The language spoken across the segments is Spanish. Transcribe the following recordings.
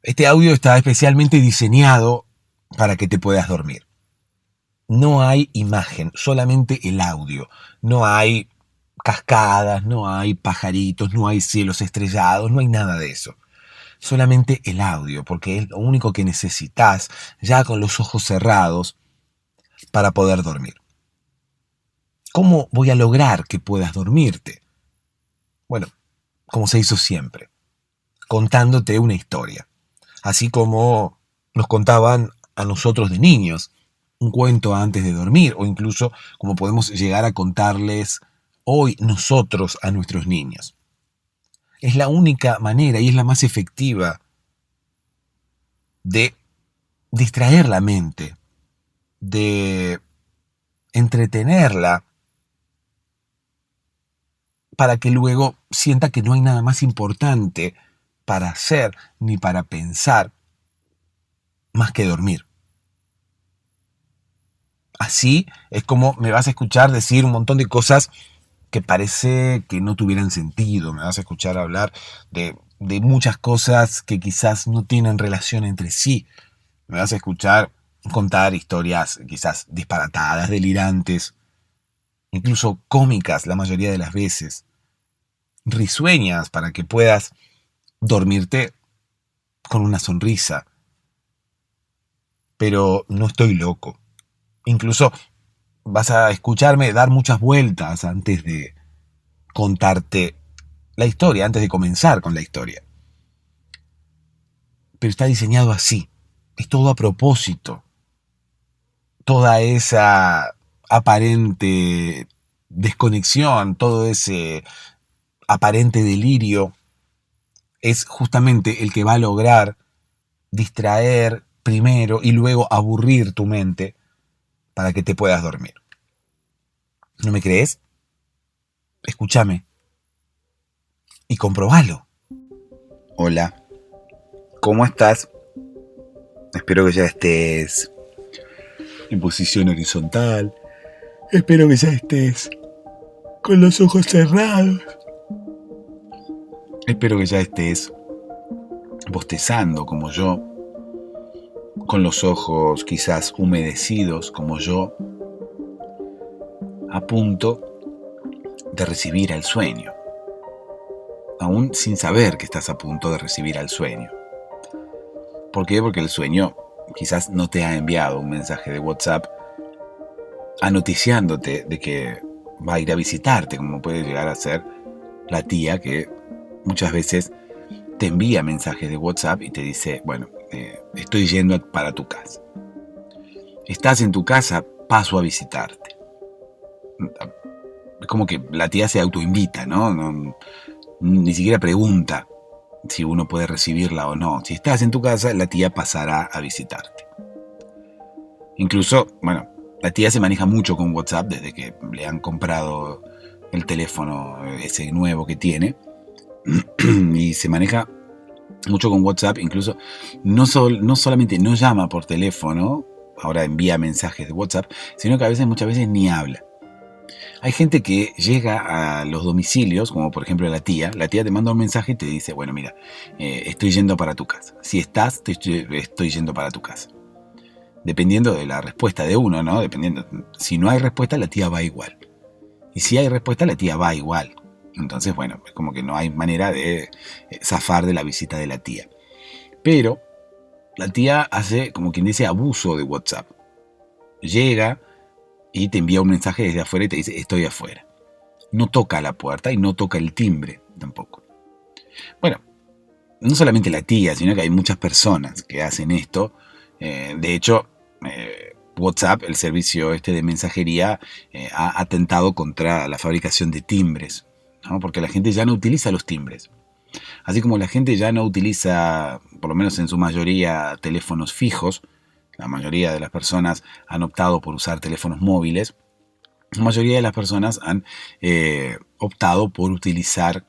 Este audio está especialmente diseñado para que te puedas dormir. No hay imagen, solamente el audio. No hay cascadas, no hay pajaritos, no hay cielos estrellados, no hay nada de eso. Solamente el audio, porque es lo único que necesitas ya con los ojos cerrados para poder dormir. ¿Cómo voy a lograr que puedas dormirte? Bueno, como se hizo siempre, contándote una historia. Así como nos contaban a nosotros de niños un cuento antes de dormir, o incluso como podemos llegar a contarles hoy nosotros a nuestros niños. Es la única manera y es la más efectiva de distraer la mente, de entretenerla, para que luego sienta que no hay nada más importante para hacer ni para pensar más que dormir. Así es como me vas a escuchar decir un montón de cosas que parece que no tuvieran sentido. Me vas a escuchar hablar de muchas cosas que quizás no tienen relación entre sí. Me vas a escuchar contar historias quizás disparatadas, delirantes, incluso cómicas la mayoría de las veces, risueñas para que puedas dormirte con una sonrisa. Pero no estoy loco. Incluso vas a escucharme dar muchas vueltas antes de contarte la historia, antes de comenzar con la historia. Pero está diseñado así. Es todo a propósito. Toda esa aparente desconexión, todo ese aparente delirio, es justamente el que va a lograr distraer primero y luego aburrir tu mente para que te puedas dormir. ¿No me crees? Escúchame y comprobalo. Hola, ¿cómo estás? Espero que ya estés en posición horizontal. Espero que ya estés con los ojos cerrados. Espero que ya estés bostezando como yo, con los ojos quizás humedecidos como yo, a punto de recibir al sueño, aún sin saber que estás a punto de recibir al sueño. ¿Por qué? Porque el sueño quizás no te ha enviado un mensaje de WhatsApp anoticiándote de que va a ir a visitarte, como puede llegar a ser la tía que muchas veces te envía mensajes de WhatsApp y te dice, bueno, estoy yendo para tu casa. Estás en tu casa, paso a visitarte. Es como que la tía se autoinvita, ¿no? Ni siquiera pregunta si uno puede recibirla o no. Si estás en tu casa, la tía pasará a visitarte. Incluso, bueno, la tía se maneja mucho con WhatsApp desde que le han comprado el teléfono ese nuevo que tiene. Y se maneja mucho con WhatsApp. Incluso no solamente no llama por teléfono, ahora envía mensajes de WhatsApp, sino que muchas veces ni habla. Hay gente que llega a los domicilios, como por ejemplo la tía te manda un mensaje y te dice, bueno, mira, estoy yendo para tu casa. Si estás, estoy yendo para tu casa. Dependiendo de la respuesta de uno, ¿no? Dependiendo. Si no hay respuesta, la tía va igual. Y si hay respuesta, la tía va igual. Entonces, bueno, es como que no hay manera de zafar de la visita de la tía. Pero la tía hace, como quien dice, abuso de WhatsApp. Llega y te envía un mensaje desde afuera y te dice, estoy afuera. No toca la puerta y no toca el timbre tampoco. Bueno, no solamente la tía, sino que hay muchas personas que hacen esto. De hecho, WhatsApp, el servicio de mensajería, ha atentado contra la fabricación de timbres, ¿no? Porque la gente ya no utiliza los timbres. Así como la gente ya no utiliza, por lo menos en su mayoría, teléfonos fijos, la mayoría de las personas han optado por usar teléfonos móviles, la mayoría de las personas han optado por utilizar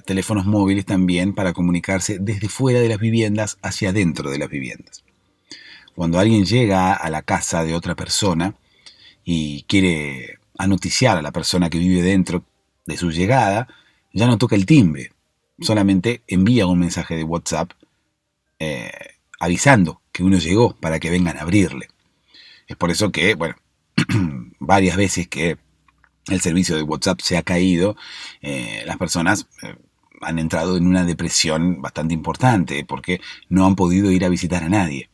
teléfonos móviles también para comunicarse desde fuera de las viviendas hacia adentro de las viviendas. Cuando alguien llega a la casa de otra persona y quiere anoticiar a la persona que vive dentro de su llegada, ya no toca el timbre, solamente envía un mensaje de WhatsApp eh, avisando que uno llegó para que vengan a abrirle. Es por eso que, bueno, varias veces que el servicio de WhatsApp se ha caído, las personas han entrado en una depresión bastante importante porque no han podido ir a visitar a nadie.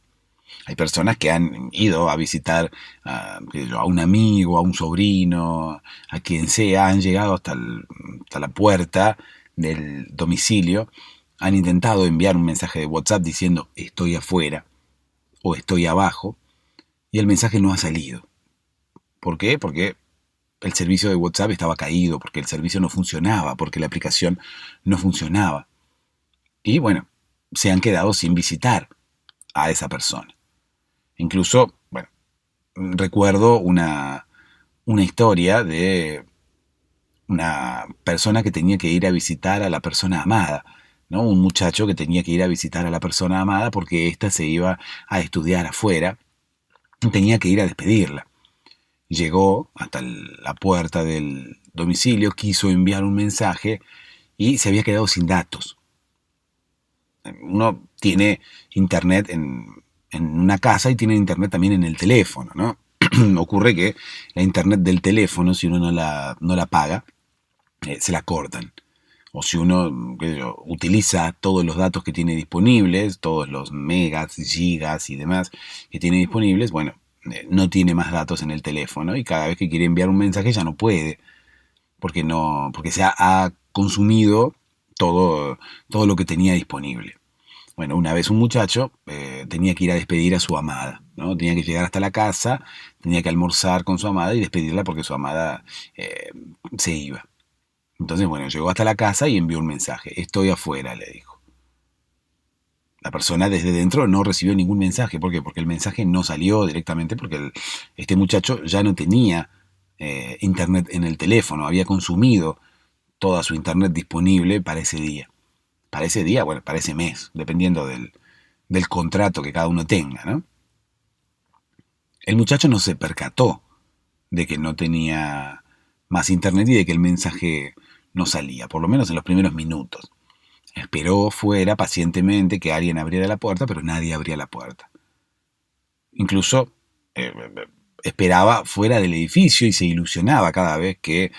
Hay personas que han ido a visitar a un amigo, a un sobrino, a quien sea, han llegado hasta la puerta del domicilio, han intentado enviar un mensaje de WhatsApp diciendo estoy afuera o estoy abajo y el mensaje no ha salido. ¿Por qué? Porque el servicio de WhatsApp estaba caído, porque el servicio no funcionaba, porque la aplicación no funcionaba. Y bueno, se han quedado sin visitar a esa persona. Incluso, bueno, recuerdo una historia de una persona que tenía que ir a visitar a la persona amada, ¿no? Un muchacho que tenía que ir a visitar a la persona amada porque ésta se iba a estudiar afuera y tenía que ir a despedirla. Llegó hasta la puerta del domicilio, quiso enviar un mensaje y se había quedado sin datos. Uno tiene internet en una casa y tiene internet también en el teléfono, ¿no? Ocurre que la internet del teléfono, si uno no la paga, se la cortan. O si uno utiliza todos los datos que tiene disponibles, todos los megas, gigas y demás que tiene disponibles, bueno, no tiene más datos en el teléfono y cada vez que quiere enviar un mensaje ya no puede, porque se ha consumido todo lo que tenía disponible. Bueno, una vez un muchacho tenía que ir a despedir a su amada, ¿no? Tenía que llegar hasta la casa, tenía que almorzar con su amada y despedirla porque su amada se iba. Entonces, bueno, llegó hasta la casa y envió un mensaje. Estoy afuera, le dijo. La persona desde dentro no recibió ningún mensaje. ¿Por qué? Porque el mensaje no salió directamente porque este muchacho ya no tenía internet en el teléfono, había consumido toda su internet disponible para ese día. Para ese día, bueno, para ese mes, dependiendo del contrato que cada uno tenga, ¿no? El muchacho no se percató de que no tenía más internet y de que el mensaje no salía, por lo menos en los primeros minutos. Esperó fuera pacientemente que alguien abriera la puerta, pero nadie abría la puerta. Incluso esperaba fuera del edificio y se ilusionaba cada vez que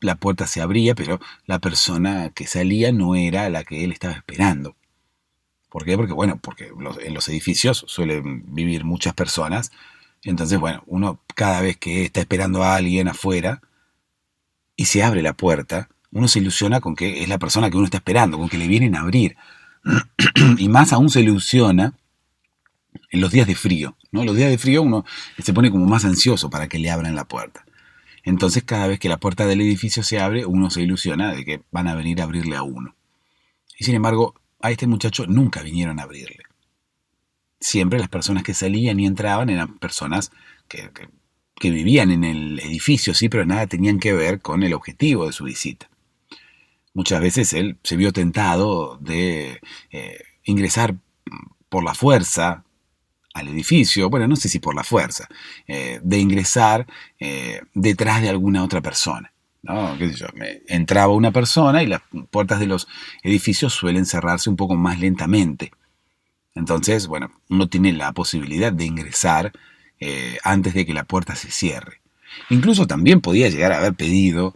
la puerta se abría, pero la persona que salía no era la que él estaba esperando. ¿Por qué? Porque, bueno, porque en los edificios suelen vivir muchas personas. Entonces, bueno, uno cada vez que está esperando a alguien afuera y se abre la puerta, uno se ilusiona con que es la persona que uno está esperando, con que le vienen a abrir. Y más aún se ilusiona en los días de frío, ¿no? Los días de frío uno se pone como más ansioso para que le abran la puerta. Entonces cada vez que la puerta del edificio se abre, uno se ilusiona de que van a venir a abrirle a uno. Y sin embargo, a este muchacho nunca vinieron a abrirle. Siempre las personas que salían y entraban eran personas que vivían en el edificio, sí, pero nada tenían que ver con el objetivo de su visita. Muchas veces él se vio tentado de ingresar por la fuerza al edificio, bueno, no sé si por la fuerza, de ingresar detrás de alguna otra persona. ¿No? ¿Qué sé yo? Entraba una persona y las puertas de los edificios suelen cerrarse un poco más lentamente. Entonces, bueno, uno tiene la posibilidad de ingresar antes de que la puerta se cierre. Incluso también podía llegar a haber pedido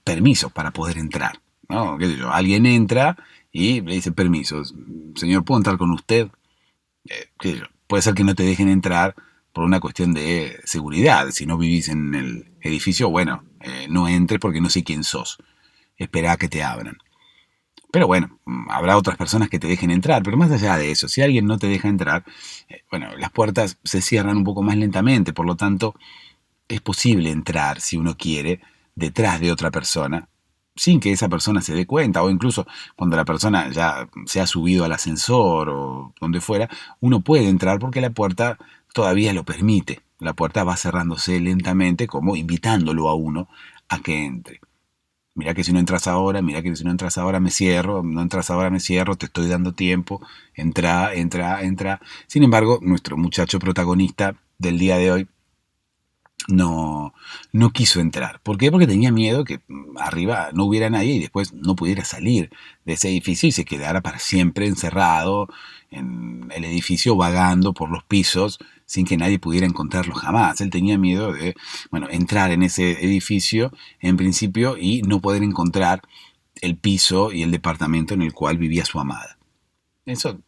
permiso para poder entrar, ¿no? ¿Qué sé yo? Alguien entra y le dice permiso, señor, ¿puedo entrar con usted? ¿Qué sé yo? Puede ser que no te dejen entrar por una cuestión de seguridad. Si no vivís en el edificio, bueno, no entres porque no sé quién sos. Espera a que te abran. Pero bueno, habrá otras personas que te dejen entrar, pero más allá de eso, si alguien no te deja entrar, bueno, las puertas se cierran un poco más lentamente, por lo tanto, es posible entrar, si uno quiere, detrás de otra persona, sin que esa persona se dé cuenta, o incluso cuando la persona ya se ha subido al ascensor o donde fuera, uno puede entrar porque la puerta todavía lo permite. La puerta va cerrándose lentamente, como invitándolo a uno a que entre. Mira que si no entras ahora, mira que si no entras ahora me cierro, no entras ahora me cierro, te estoy dando tiempo, entra, entra, entra. Sin embargo, nuestro muchacho protagonista del día de hoy no, no quiso entrar. ¿Por qué? Porque tenía miedo que arriba no hubiera nadie y después no pudiera salir de ese edificio y se quedara para siempre encerrado en el edificio, vagando por los pisos sin que nadie pudiera encontrarlo jamás. Él tenía miedo de, bueno, entrar en ese edificio en principio y no poder encontrar el piso y el departamento en el cual vivía su amada. Eso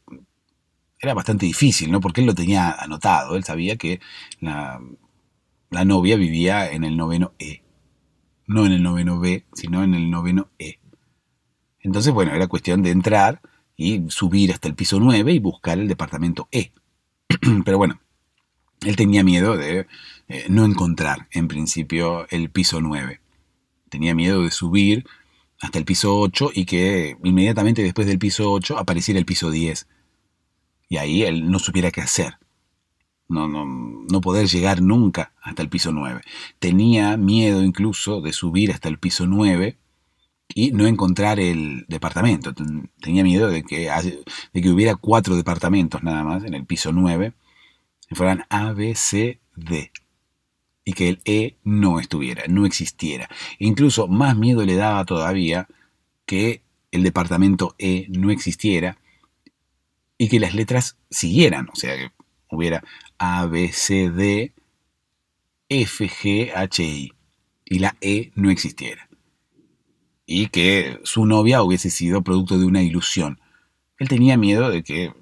era bastante difícil, ¿no? Porque él lo tenía anotado. Él sabía que la novia vivía en el noveno E. No en el noveno B, sino en el noveno E. Entonces, bueno, era cuestión de entrar y subir hasta el piso 9 y buscar el departamento E. Pero bueno, él tenía miedo de no encontrar, en principio, el piso 9. Tenía miedo de subir hasta el piso 8 y que inmediatamente después del piso 8 apareciera el piso 10. Y ahí él no supiera qué hacer. No poder llegar nunca hasta el piso 9. Tenía miedo incluso de subir hasta el piso 9 y no encontrar el departamento. Tenía miedo de que hubiera 4 departamentos nada más en el piso 9, que fueran A, B, C, D, y que el E no estuviera, no existiera. E incluso más miedo le daba todavía que el departamento E no existiera y que las letras siguieran, o sea, que hubiera A, B, C, D, F, G, H, I, y la E no existiera. Y que su novia hubiese sido producto de una ilusión. Él tenía miedo de que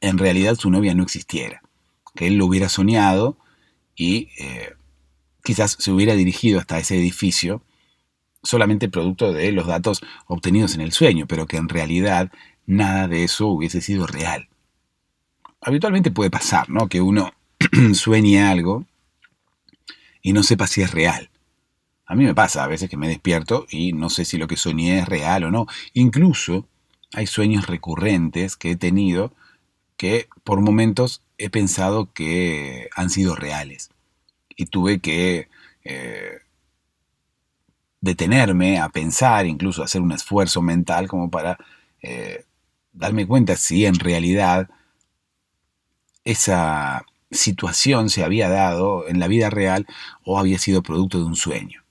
en realidad su novia no existiera, que él lo hubiera soñado y quizás se hubiera dirigido hasta ese edificio solamente producto de los datos obtenidos en el sueño, pero que en realidad nada de eso hubiese sido real. Habitualmente puede pasar, ¿no? Que uno sueñe algo y no sepa si es real. A mí me pasa a veces que me despierto y no sé si lo que soñé es real o no. Incluso hay sueños recurrentes que he tenido que por momentos he pensado que han sido reales. Y tuve que detenerme a pensar, incluso hacer un esfuerzo mental como para darme cuenta si en realidad esa situación se había dado en la vida real o había sido producto de un sueño.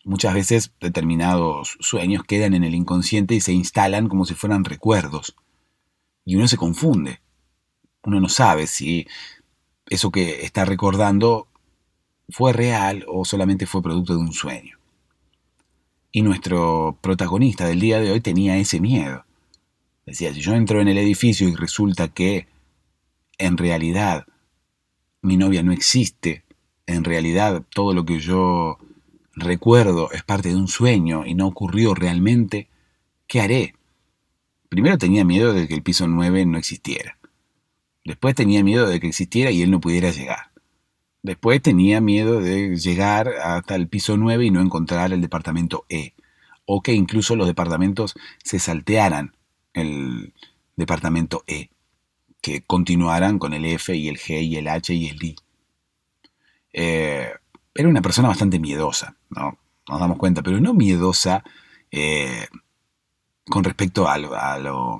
Muchas veces determinados sueños quedan en el inconsciente y se instalan como si fueran recuerdos. Y uno se confunde. Uno no sabe si eso que está recordando fue real o solamente fue producto de un sueño. Y nuestro protagonista del día de hoy tenía ese miedo. Decía, si yo entro en el edificio y resulta que en realidad mi novia no existe, en realidad todo lo que yo recuerdo es parte de un sueño y no ocurrió realmente, ¿qué haré? Primero tenía miedo de que el piso 9 no existiera. Después tenía miedo de que existiera y él no pudiera llegar. Después tenía miedo de llegar hasta el piso 9 y no encontrar el departamento E. O que incluso los departamentos se saltearan el departamento E. Que continuaran con el F y el G y el H y el I. Era una persona bastante miedosa, ¿no? Nos damos cuenta, pero no miedosa con respecto a lo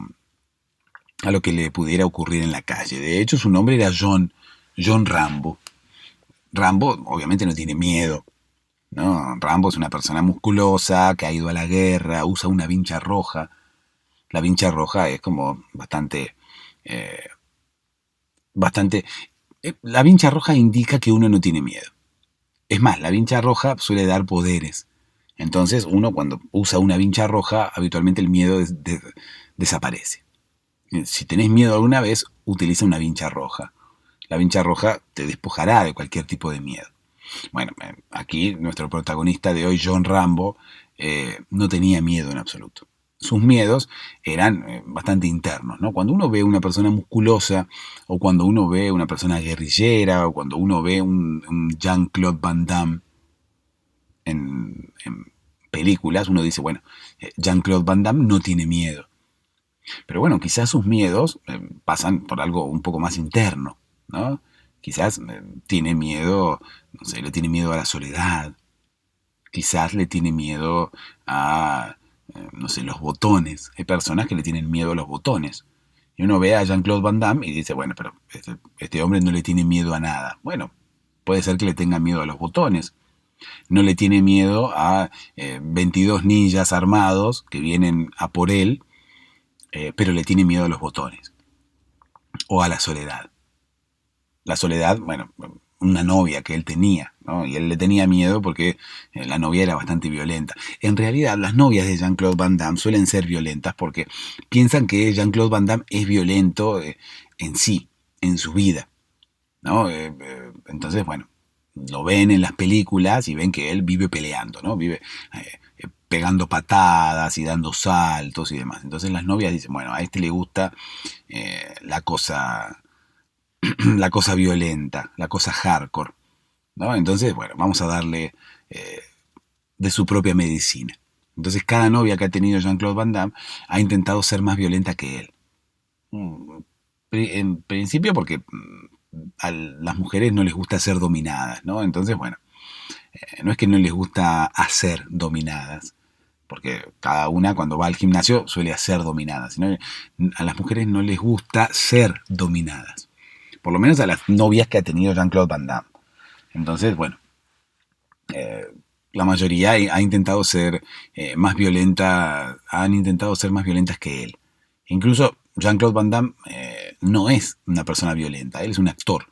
que le pudiera ocurrir en la calle. De hecho, su nombre era John Rambo. Rambo obviamente no tiene miedo, ¿no? Rambo es una persona musculosa que ha ido a la guerra, usa una vincha roja. La vincha roja es como bastante... la vincha roja indica que uno no tiene miedo. Es más, la vincha roja suele dar poderes. Entonces, uno cuando usa una vincha roja, habitualmente el miedo desaparece. Si tenés miedo alguna vez, utiliza una vincha roja. La vincha roja te despojará de cualquier tipo de miedo. Bueno, aquí nuestro protagonista de hoy, John Rambo, no tenía miedo en absoluto. Sus miedos eran bastante internos, ¿no? Cuando uno ve una persona musculosa, o cuando uno ve una persona guerrillera, o cuando uno ve un Jean-Claude Van Damme en películas, uno dice, bueno, Jean-Claude Van Damme no tiene miedo. Pero bueno, quizás sus miedos pasan por algo un poco más interno, ¿no? Quizás tiene miedo, no sé, le tiene miedo a la soledad. Quizás le tiene miedo a, no sé, los botones. Hay personas que le tienen miedo a los botones. Y uno ve a Jean-Claude Van Damme y dice, bueno, pero este hombre no le tiene miedo a nada. Bueno, Puede ser que le tenga miedo a los botones. No le tiene miedo a 22 ninjas armados que vienen a por él, pero le tiene miedo a los botones. O a la soledad. La soledad, bueno, una novia que él tenía, ¿no? Y él le tenía miedo porque la novia era bastante violenta. En realidad, las novias de Jean-Claude Van Damme suelen ser violentas porque piensan que Jean-Claude Van Damme es violento en sí, en su vida, ¿no? Entonces, bueno, lo ven en las películas y ven que él vive peleando, ¿no? Vive pegando patadas y dando saltos y demás. Entonces las novias dicen, bueno, a este le gusta la cosa la cosa violenta, la cosa hardcore, ¿no? Entonces, bueno, vamos a darle de su propia medicina. Entonces, cada novia que ha tenido Jean-Claude Van Damme ha intentado ser más violenta que él. En principio porque a las mujeres no les gusta ser dominadas, ¿no? Entonces, bueno, no es que no les gusta hacer dominadas, porque cada una cuando va al gimnasio suele hacer dominadas, sino a las mujeres no les gusta ser dominadas. Por lo menos a las novias que ha tenido Jean-Claude Van Damme. Entonces, bueno, la mayoría ha intentado ser más violenta, han intentado ser más violentas que él. Incluso Jean-Claude Van Damme no es una persona violenta, él es un actor.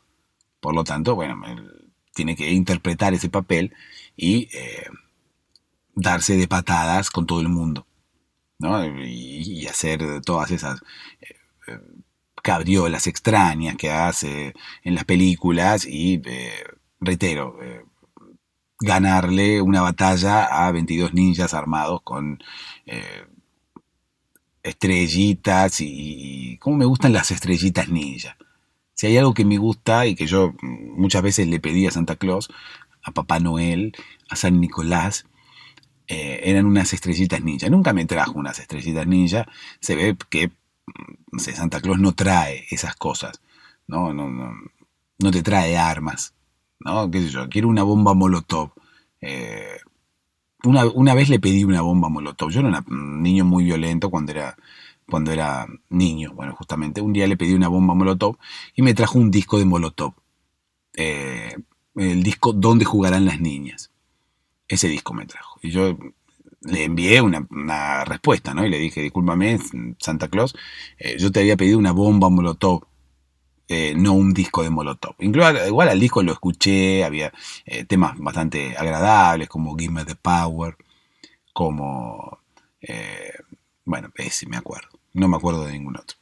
Por lo tanto, bueno, él tiene que interpretar ese papel y darse de patadas con todo el mundo, ¿no? Y hacer todas esas cabriolas extrañas que hace en las películas y, reitero, ganarle una batalla a 22 ninjas armados con estrellitas y cómo me gustan las estrellitas ninja. Si hay algo que me gusta y que yo muchas veces le pedí a Santa Claus, a Papá Noel, a San Nicolás, eran unas estrellitas ninja. Nunca me trajo unas estrellitas ninja. Se ve que no sé, Santa Claus no trae esas cosas. No te trae armas. ¿No? ¿Qué sé yo? Quiero una bomba Molotov. Una vez le pedí una bomba Molotov. Yo era un niño muy violento cuando era niño. Bueno, justamente un día le pedí una bomba Molotov y me trajo un disco de Molotov. El disco Donde jugarán las niñas. Ese disco me trajo. Y yo le envié una respuesta, ¿no? Y le dije, discúlpame, Santa Claus, yo te había pedido una bomba Molotov, no un disco de Molotov. Igual al disco lo escuché, había temas bastante agradables, como Give Me the Power, como, bueno, ese me acuerdo. No me acuerdo de ningún otro.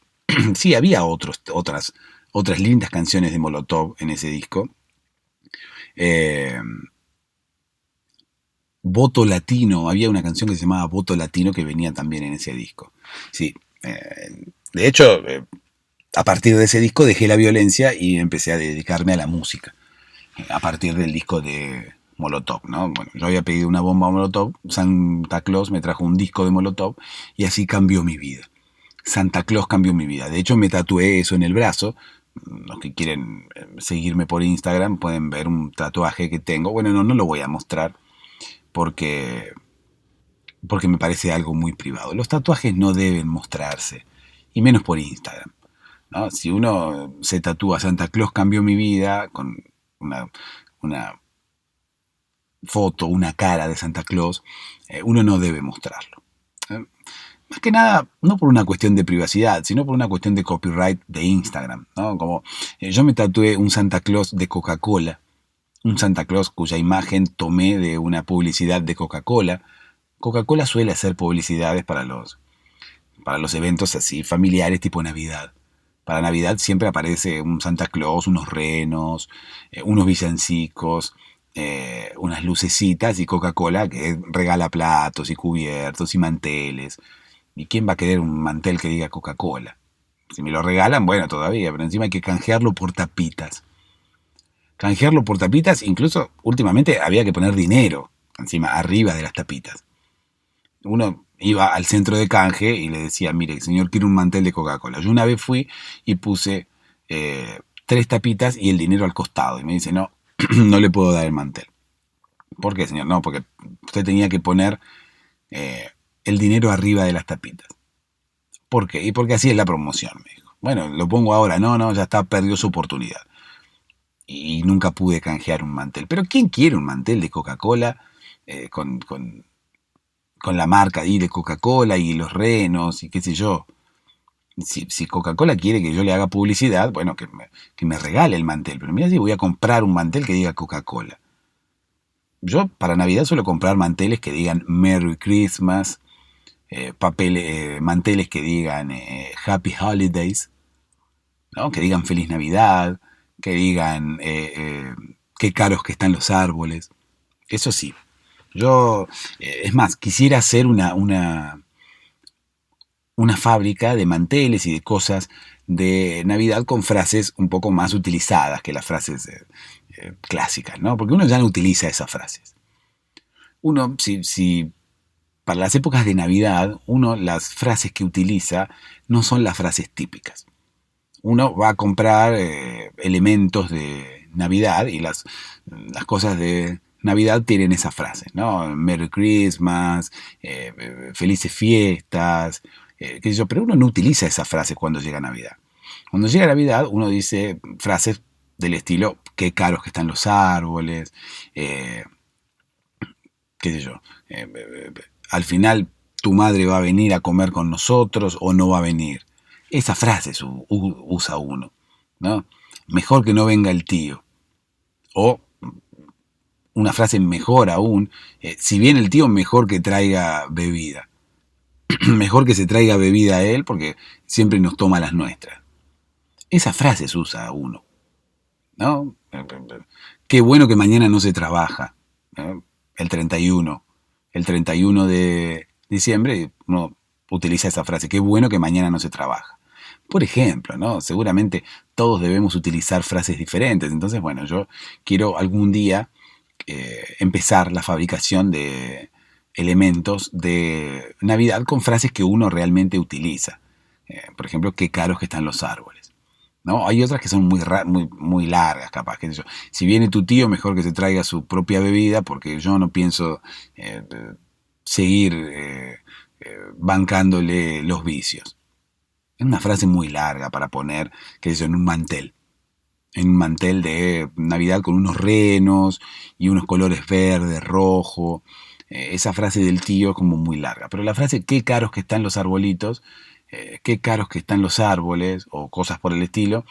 Sí, había otras lindas canciones de Molotov en ese disco. Voto Latino, había una canción que se llamaba Voto Latino que venía también en ese disco. Sí, de hecho, a partir de ese disco dejé la violencia y empecé a dedicarme a la música. A partir del disco de Molotov, ¿no? Bueno, yo había pedido una bomba Molotov, Santa Claus me trajo un disco de Molotov y así cambió mi vida. Santa Claus cambió mi vida. De hecho, me tatué eso en el brazo. Los que quieren seguirme por Instagram pueden ver un tatuaje que tengo. Bueno, no lo voy a mostrar porque me parece algo muy privado. Los tatuajes no deben mostrarse, y menos por Instagram, ¿no? Si uno se tatúa Santa Claus cambió mi vida con una foto, una cara de Santa Claus, uno no debe mostrarlo. Más que nada, no por una cuestión de privacidad, sino por una cuestión de copyright de Instagram, ¿no? Como yo me tatué un Santa Claus de Coca-Cola, un Santa Claus cuya imagen tomé de una publicidad de Coca-Cola. Coca-Cola suele hacer publicidades para los eventos así familiares tipo Navidad. Para Navidad siempre aparece un Santa Claus, unos renos, unos villancicos, unas lucecitas y Coca-Cola que regala platos y cubiertos y manteles. ¿Y quién va a querer un mantel que diga Coca-Cola? Si me lo regalan, bueno, todavía, pero encima hay que canjearlo por tapitas. Canjearlo por tapitas, incluso últimamente había que poner dinero encima, arriba de las tapitas. Uno iba al centro de canje y le decía, mire, señor, quiero un mantel de Coca-Cola. Yo una vez fui y puse 3 tapitas y el dinero al costado. Y me dice, no, no le puedo dar el mantel. ¿Por qué, señor? No, porque usted tenía que poner el dinero arriba de las tapitas. ¿Por qué? Y porque así es la promoción, me dijo. Bueno, lo pongo ahora. No, ya está, perdió su oportunidad. y nunca pude canjear un mantel. Pero ¿quién quiere un mantel de Coca-Cola con la marca ahí de Coca-Cola y los renos y qué sé yo? Si Coca-Cola quiere que yo le haga publicidad, bueno, que me regale el mantel. Pero mira si voy a comprar un mantel que diga Coca-Cola. Yo para Navidad suelo comprar manteles que digan Merry Christmas, manteles que digan Happy Holidays, ¿no? Que digan Feliz Navidad, que digan qué caros que están los árboles. Eso sí, yo, es más, quisiera hacer una fábrica de manteles y de cosas de Navidad con frases un poco más utilizadas que las frases clásicas, ¿no? Porque uno ya no utiliza esas frases. Uno, si para las épocas de Navidad, uno las frases que utiliza no son las frases típicas. Uno va a comprar elementos de Navidad y las cosas de Navidad tienen esas frases, ¿no? Merry Christmas, felices fiestas, qué sé yo, pero uno no utiliza esas frases cuando llega Navidad. Cuando llega Navidad uno dice frases del estilo, qué caros que están los árboles, eh, qué sé yo, al final tu madre va a venir a comer con nosotros o no va a venir. Esas frases usa uno, ¿no? Mejor que no venga el tío. O una frase mejor aún, si viene el tío, mejor que traiga bebida. Mejor que se traiga bebida a él porque siempre nos toma las nuestras. Esas frases usa uno, ¿no? Qué bueno que mañana no se trabaja, ¿no? El 31. El 31 de diciembre uno utiliza esa frase, qué bueno que mañana no se trabaja. Por ejemplo, ¿no? Seguramente todos debemos utilizar frases diferentes. Entonces, bueno, yo quiero algún día empezar la fabricación de elementos de Navidad con frases que uno realmente utiliza. Por ejemplo, qué caros que están los árboles. ¿No? Hay otras que son muy largas, capaz. Que si viene tu tío, mejor que se traiga su propia bebida, porque yo no pienso seguir bancándole los vicios. Es una frase muy larga para poner, qué sé yo, en un mantel. En un mantel de Navidad con unos renos y unos colores verde, rojo. Esa frase del tío es como muy larga. Pero la frase, qué caros que están los arbolitos, qué caros que están los árboles, o cosas por el estilo,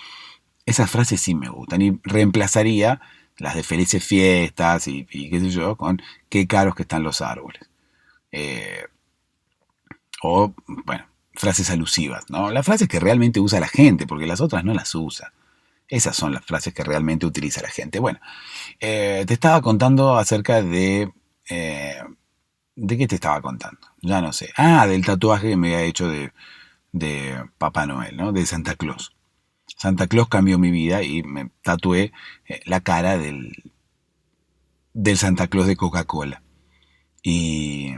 esas frases sí me gustan. Y reemplazaría las de felices fiestas y qué sé yo, con qué caros que están los árboles. Eh, o, bueno, frases alusivas, ¿no? Las frases que realmente usa la gente, porque las otras no las usa. Esas son las frases que realmente utiliza la gente. Bueno, te estaba contando acerca de... ¿De qué te estaba contando? Ya no sé. Ah, del tatuaje que me había hecho de Papá Noel, ¿no? De Santa Claus. Santa Claus cambió mi vida y me tatué la cara del Santa Claus de Coca-Cola. Y,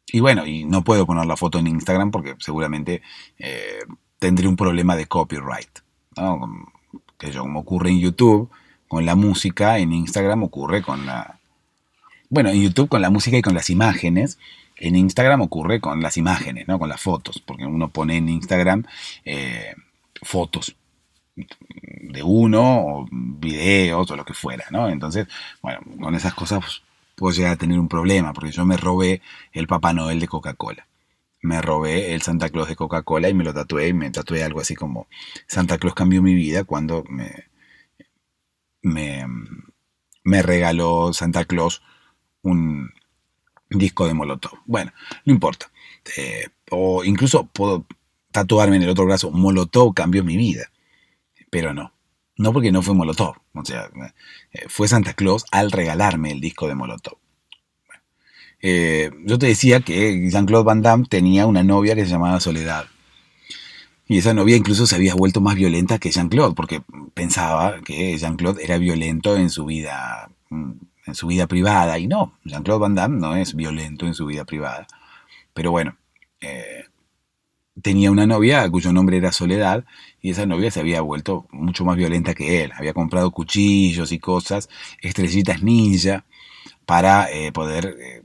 y bueno, y no puedo poner la foto en Instagram porque seguramente tendré un problema de copyright, ¿no? Que yo, como ocurre en YouTube con la música, en Instagram ocurre con la... Bueno, en YouTube con la música y con las imágenes. En Instagram ocurre con las imágenes, ¿no? Con las fotos, porque uno pone en Instagram fotos de uno, o videos, o lo que fuera, ¿no? Entonces, bueno, con esas cosas pues, puedo llegar a tener un problema, porque yo me robé el Papá Noel de Coca-Cola. Me robé el Santa Claus de Coca-Cola y me lo tatué, y me tatué algo así como Santa Claus cambió mi vida cuando me, me regaló Santa Claus un disco de Molotov. Bueno, no importa. O incluso puedo tatuarme en el otro brazo, Molotov cambió mi vida. Pero no. No, porque no fue Molotov. O sea, fue Santa Claus al regalarme el disco de Molotov. Yo te decía que Jean-Claude Van Damme tenía una novia que se llamaba Soledad. Y esa novia incluso se había vuelto más violenta que Jean-Claude, porque pensaba que Jean-Claude era violento en su vida privada. Y no, Jean-Claude Van Damme no es violento en su vida privada. Pero bueno, tenía una novia cuyo nombre era Soledad, y esa novia se había vuelto mucho más violenta que él. Había comprado cuchillos y cosas, estrellitas ninja, para poder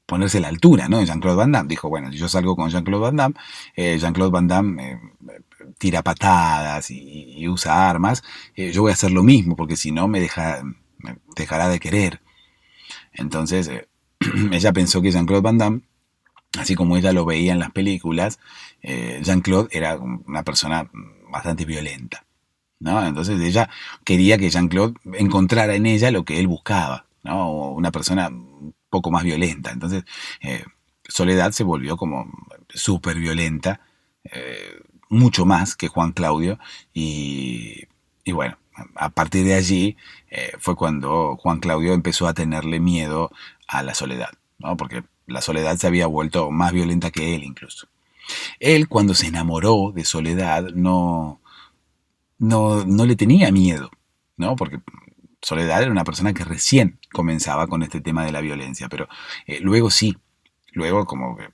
ponerse a la altura, ¿no? De Jean-Claude Van Damme. Dijo, bueno, si yo salgo con Jean-Claude Van Damme, Jean-Claude Van Damme tira patadas y usa armas, yo voy a hacer lo mismo, porque si no me dejará de querer. Entonces, ella pensó que Jean-Claude Van Damme, así como ella lo veía en las películas, Jean-Claude era una persona bastante violenta, ¿no? Entonces ella quería que Jean-Claude encontrara en ella lo que él buscaba, ¿no? Una persona un poco más violenta. Entonces, Soledad se volvió como súper violenta, mucho más que Juan Claudio, y bueno, a partir de allí fue cuando Juan Claudio empezó a tenerle miedo a la Soledad, ¿no? Porque la Soledad se había vuelto más violenta que él incluso. Él, cuando se enamoró de Soledad, no le tenía miedo, ¿no? Porque Soledad era una persona que recién comenzaba con este tema de la violencia, pero luego sí, luego como que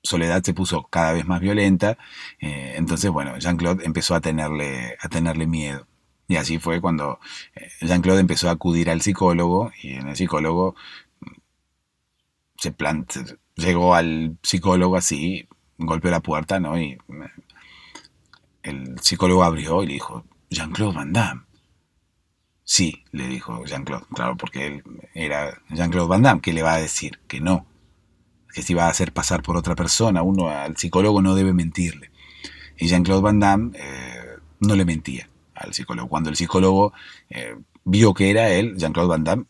Soledad se puso cada vez más violenta, entonces bueno, Jean-Claude empezó a tenerle miedo. Y así fue cuando Jean-Claude empezó a acudir al psicólogo, y en el psicólogo llegó al psicólogo así, golpeó la puerta, ¿no? Y el psicólogo abrió y le dijo, Jean-Claude Van Damme. Sí, le dijo Jean-Claude, claro, porque él era Jean-Claude Van Damme, ¿qué le va a decir? Que no, que si va a hacer pasar por otra persona, uno al psicólogo no debe mentirle. Y Jean-Claude Van Damme no le mentía al psicólogo. Cuando el psicólogo vio que era él, Jean-Claude Van Damme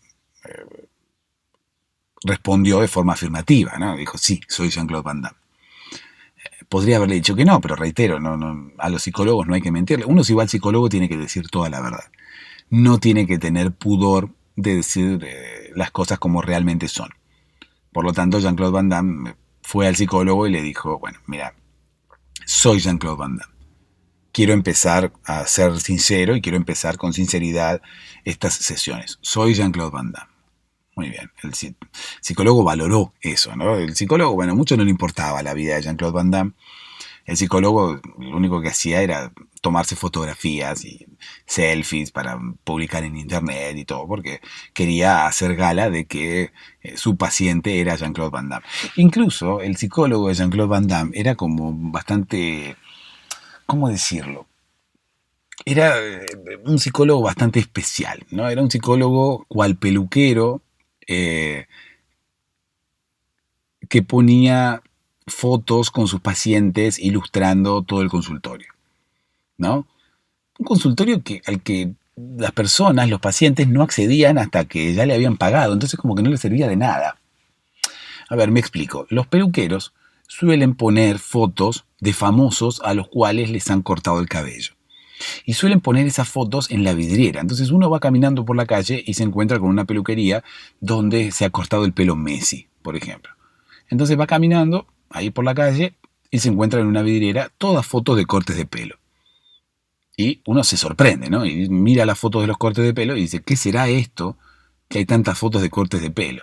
respondió de forma afirmativa, ¿no? Dijo, sí, soy Jean-Claude Van Damme. Podría haberle dicho que no, pero reitero, a los psicólogos no hay que mentirle. Uno si va al psicólogo tiene que decir toda la verdad. No tiene que tener pudor de decir las cosas como realmente son. Por lo tanto, Jean-Claude Van Damme fue al psicólogo y le dijo, bueno, mira, soy Jean-Claude Van Damme. Quiero empezar a ser sincero y quiero empezar con sinceridad estas sesiones. Soy Jean-Claude Van Damme. Muy bien, el psicólogo valoró eso, ¿no? El psicólogo, bueno, mucho no le importaba la vida de Jean-Claude Van Damme. El psicólogo lo único que hacía era tomarse fotografías y selfies para publicar en internet y todo, porque quería hacer gala de que su paciente era Jean-Claude Van Damme. Incluso el psicólogo de Jean-Claude Van Damme era como bastante, ¿cómo decirlo? Era un psicólogo bastante especial, ¿no? Era un psicólogo cual peluquero eh, que ponía fotos con sus pacientes ilustrando todo el consultorio, ¿no? Un consultorio al que las personas, los pacientes, no accedían hasta que ya le habían pagado, entonces como que no les servía de nada. A ver, me explico. Los peluqueros suelen poner fotos de famosos a los cuales les han cortado el cabello. Y suelen poner esas fotos en la vidriera. Entonces uno va caminando por la calle y se encuentra con una peluquería donde se ha cortado el pelo Messi, por ejemplo. Entonces va caminando ahí por la calle y se encuentra en una vidriera todas fotos de cortes de pelo. Y uno se sorprende, ¿no? Y mira las fotos de los cortes de pelo y dice, ¿qué será esto que hay tantas fotos de cortes de pelo?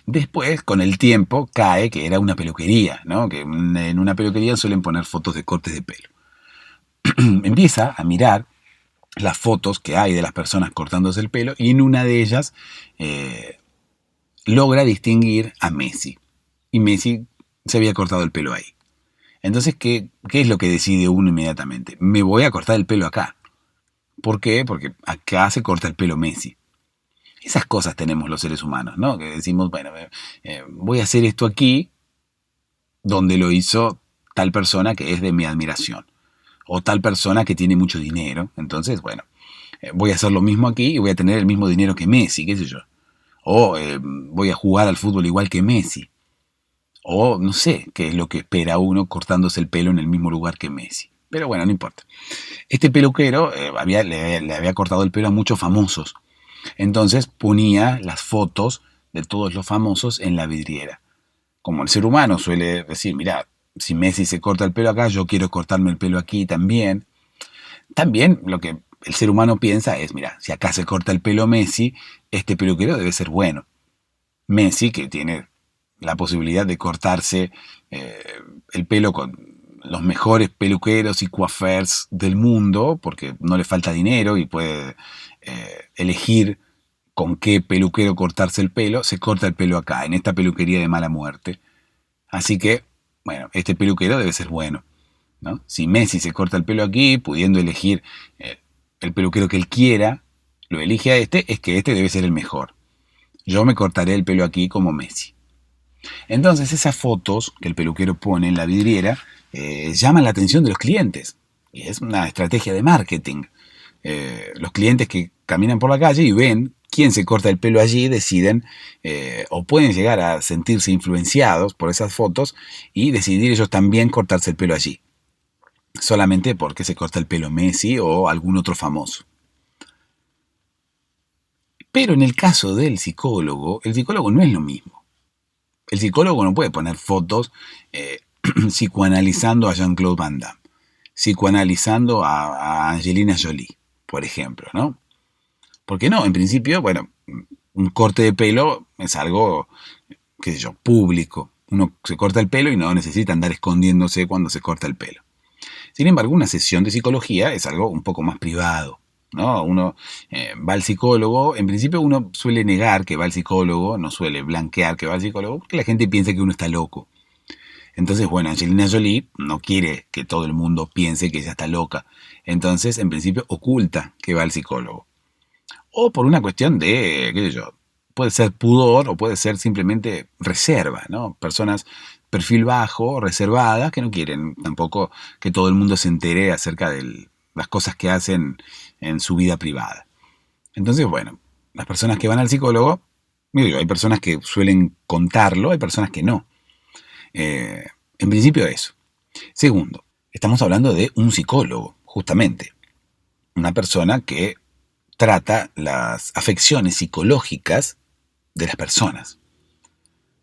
Después, con el tiempo, cae que era una peluquería, ¿no? Que en una peluquería suelen poner fotos de cortes de pelo. Empieza a mirar las fotos que hay de las personas cortándose el pelo y en una de ellas logra distinguir a Messi. Y Messi se había cortado el pelo ahí. Entonces, ¿qué es lo que decide uno inmediatamente? Me voy a cortar el pelo acá. ¿Por qué? Porque acá se corta el pelo Messi. Esas cosas tenemos los seres humanos, ¿no? Que decimos, bueno, voy a hacer esto aquí, donde lo hizo tal persona que es de mi admiración. O tal persona que tiene mucho dinero. Entonces, bueno, voy a hacer lo mismo aquí y voy a tener el mismo dinero que Messi, qué sé yo. O voy a jugar al fútbol igual que Messi. O no sé qué es lo que espera uno cortándose el pelo en el mismo lugar que Messi. Pero bueno, no importa. Este peluquero le había cortado el pelo a muchos famosos. Entonces ponía las fotos de todos los famosos en la vidriera. Como el ser humano suele decir, mira, si Messi se corta el pelo acá, yo quiero cortarme el pelo aquí también. También lo que el ser humano piensa es, mira, si acá se corta el pelo Messi, este peluquero debe ser bueno. Messi, que tiene la posibilidad de cortarse el pelo con los mejores peluqueros y coiffeurs del mundo, porque no le falta dinero y puede elegir con qué peluquero cortarse el pelo, se corta el pelo acá, en esta peluquería de mala muerte. Así que, bueno, este peluquero debe ser bueno. ¿no? Si Messi se corta el pelo aquí, pudiendo elegir el peluquero que él quiera, lo elige a este, es que este debe ser el mejor. Yo me cortaré el pelo aquí como Messi. Entonces esas fotos que el peluquero pone en la vidriera llaman la atención de los clientes. Y es una estrategia de marketing. Los clientes que caminan por la calle y ven quién se corta el pelo allí, deciden o pueden llegar a sentirse influenciados por esas fotos y decidir ellos también cortarse el pelo allí. Solamente porque se corta el pelo Messi o algún otro famoso. Pero en el caso del psicólogo, el psicólogo no es lo mismo. El psicólogo no puede poner fotos psicoanalizando a Jean-Claude Van Damme, psicoanalizando a Angelina Jolie, por ejemplo, ¿no? Porque no, en principio, bueno, un corte de pelo es algo, qué sé yo, público. Uno se corta el pelo y no necesita andar escondiéndose cuando se corta el pelo. Sin embargo, una sesión de psicología es algo un poco más privado, ¿no? Uno va al psicólogo, en principio uno suele negar que va al psicólogo, no suele blanquear que va al psicólogo, porque la gente piensa que uno está loco. Entonces, bueno, Angelina Jolie no quiere que todo el mundo piense que ella está loca. Entonces, en principio, oculta que va al psicólogo. O por una cuestión de, qué sé yo, puede ser pudor o puede ser simplemente reserva, ¿no? Personas perfil bajo, reservadas, que no quieren tampoco que todo el mundo se entere acerca de las cosas que hacen en su vida privada. Entonces, bueno, las personas que van al psicólogo, digo, hay personas que suelen contarlo, hay personas que no. En principio eso. Segundo, estamos hablando de un psicólogo, justamente. Una persona que trata las afecciones psicológicas de las personas.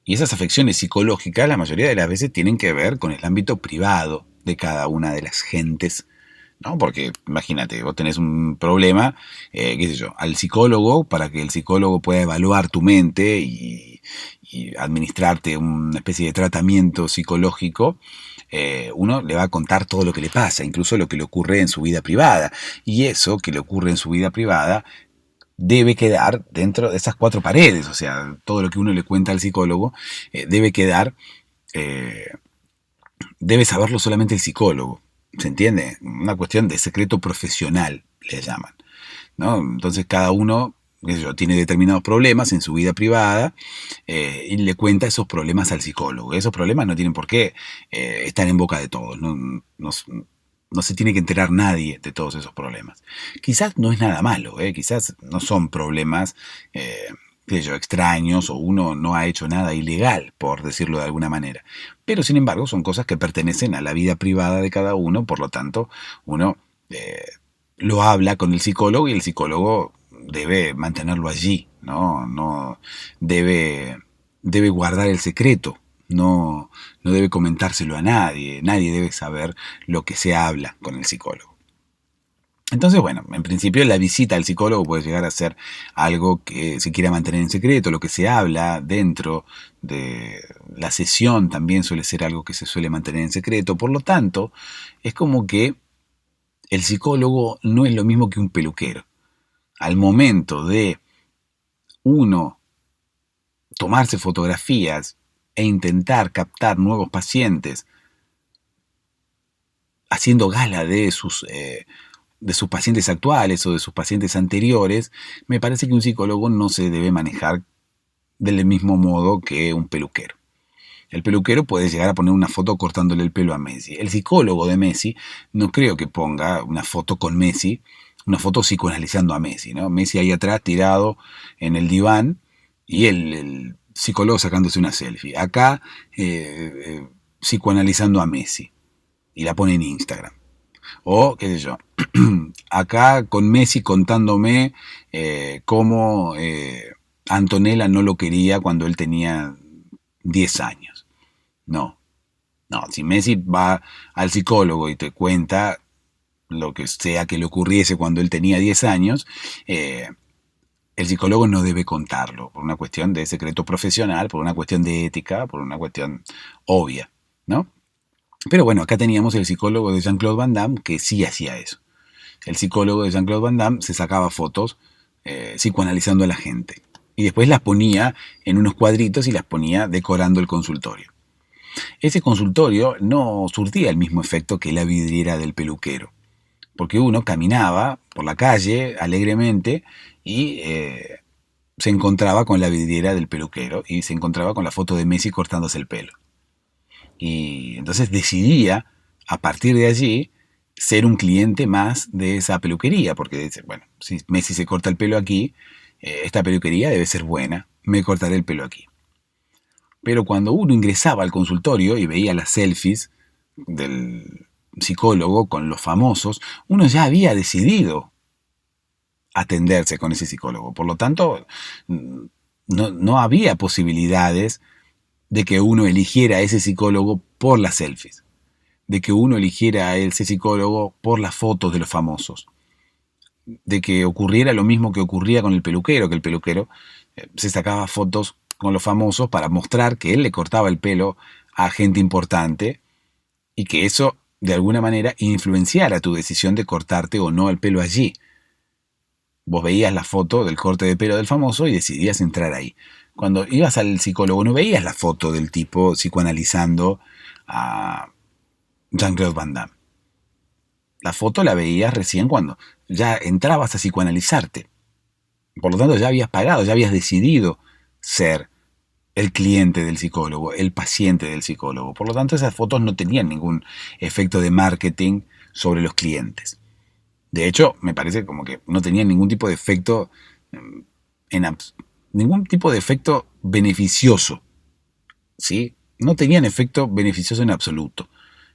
Y esas afecciones psicológicas la mayoría de las veces tienen que ver con el ámbito privado de cada una de las gentes, ¿no? Porque imagínate, vos tenés un problema, qué sé yo, al psicólogo, para que el psicólogo pueda evaluar tu mente y administrarte una especie de tratamiento psicológico, uno le va a contar todo lo que le pasa, incluso lo que le ocurre en su vida privada. Y eso que le ocurre en su vida privada debe quedar dentro de esas cuatro paredes, o sea, todo lo que uno le cuenta al psicólogo debe quedar, debe saberlo solamente el psicólogo, ¿se entiende? Una cuestión de secreto profesional, le llaman, ¿no? Entonces cada uno, qué sé yo, tiene determinados problemas en su vida privada y le cuenta esos problemas al psicólogo. Esos problemas no tienen por qué estar en boca de todos, no se tiene que enterar nadie de todos esos problemas. Quizás no es nada malo, quizás no son problemas qué sé yo, extraños o uno no ha hecho nada ilegal, por decirlo de alguna manera. Pero sin embargo son cosas que pertenecen a la vida privada de cada uno, por lo tanto uno lo habla con el psicólogo y el psicólogo debe mantenerlo allí, no debe guardar el secreto. No debe comentárselo a nadie, nadie debe saber lo que se habla con el psicólogo. Entonces, bueno, en principio la visita al psicólogo puede llegar a ser algo que se quiera mantener en secreto, lo que se habla dentro de la sesión también suele ser algo que se suele mantener en secreto, por lo tanto, es como que el psicólogo no es lo mismo que un peluquero. Al momento de uno tomarse fotografías e intentar captar nuevos pacientes haciendo gala de sus pacientes actuales o de sus pacientes anteriores, me parece que un psicólogo no se debe manejar del mismo modo que un peluquero. El peluquero puede llegar a poner una foto cortándole el pelo a Messi. El psicólogo de Messi no creo que ponga una foto con Messi, una foto psicoanalizando a Messi, ¿no? Messi ahí atrás tirado en el diván y el psicólogo sacándose una selfie. Acá psicoanalizando a Messi y la pone en Instagram. O, qué sé yo, acá con Messi contándome cómo Antonella no lo quería cuando él tenía 10 años. No, si Messi va al psicólogo y te cuenta lo que sea que le ocurriese cuando él tenía 10 años, el psicólogo no debe contarlo, por una cuestión de secreto profesional, por una cuestión de ética, por una cuestión obvia, ¿no? Pero bueno, acá teníamos el psicólogo de Jean-Claude Van Damme que sí hacía eso. El psicólogo de Jean-Claude Van Damme se sacaba fotos psicoanalizando a la gente. Y después las ponía en unos cuadritos y las ponía decorando el consultorio. ese consultorio no surtía el mismo efecto que la vidriera del peluquero, porque uno caminaba por la calle alegremente y se encontraba con la vidriera del peluquero y se encontraba con la foto de Messi cortándose el pelo. Y entonces decidía, a partir de allí, ser un cliente más de esa peluquería, porque dice, bueno, si Messi se corta el pelo aquí, esta peluquería debe ser buena, me cortaré el pelo aquí. Pero cuando uno ingresaba al consultorio y veía las selfies del psicólogo con los famosos, uno ya había decidido atenderse con ese psicólogo. Por lo tanto, no había posibilidades de que uno eligiera a ese psicólogo por las selfies, de que uno eligiera a ese psicólogo por las fotos de los famosos, de que ocurriera lo mismo que ocurría con el peluquero, que el peluquero se sacaba fotos con los famosos para mostrar que él le cortaba el pelo a gente importante y que eso de alguna manera influenciara tu decisión de cortarte o no el pelo allí. Vos veías la foto del corte de pelo del famoso y decidías entrar ahí. Cuando ibas al psicólogo no veías la foto del tipo psicoanalizando a Jean-Claude Van Damme. La foto la veías recién cuando ya entrabas a psicoanalizarte. Por lo tanto ya habías pagado, ya habías decidido ser el cliente del psicólogo, el paciente del psicólogo. Por lo tanto esas fotos no tenían ningún efecto de marketing sobre los clientes. De hecho, me parece como que no tenían ningún tipo de efecto ningún tipo de efecto beneficioso, ¿sí? No tenían efecto beneficioso en absoluto,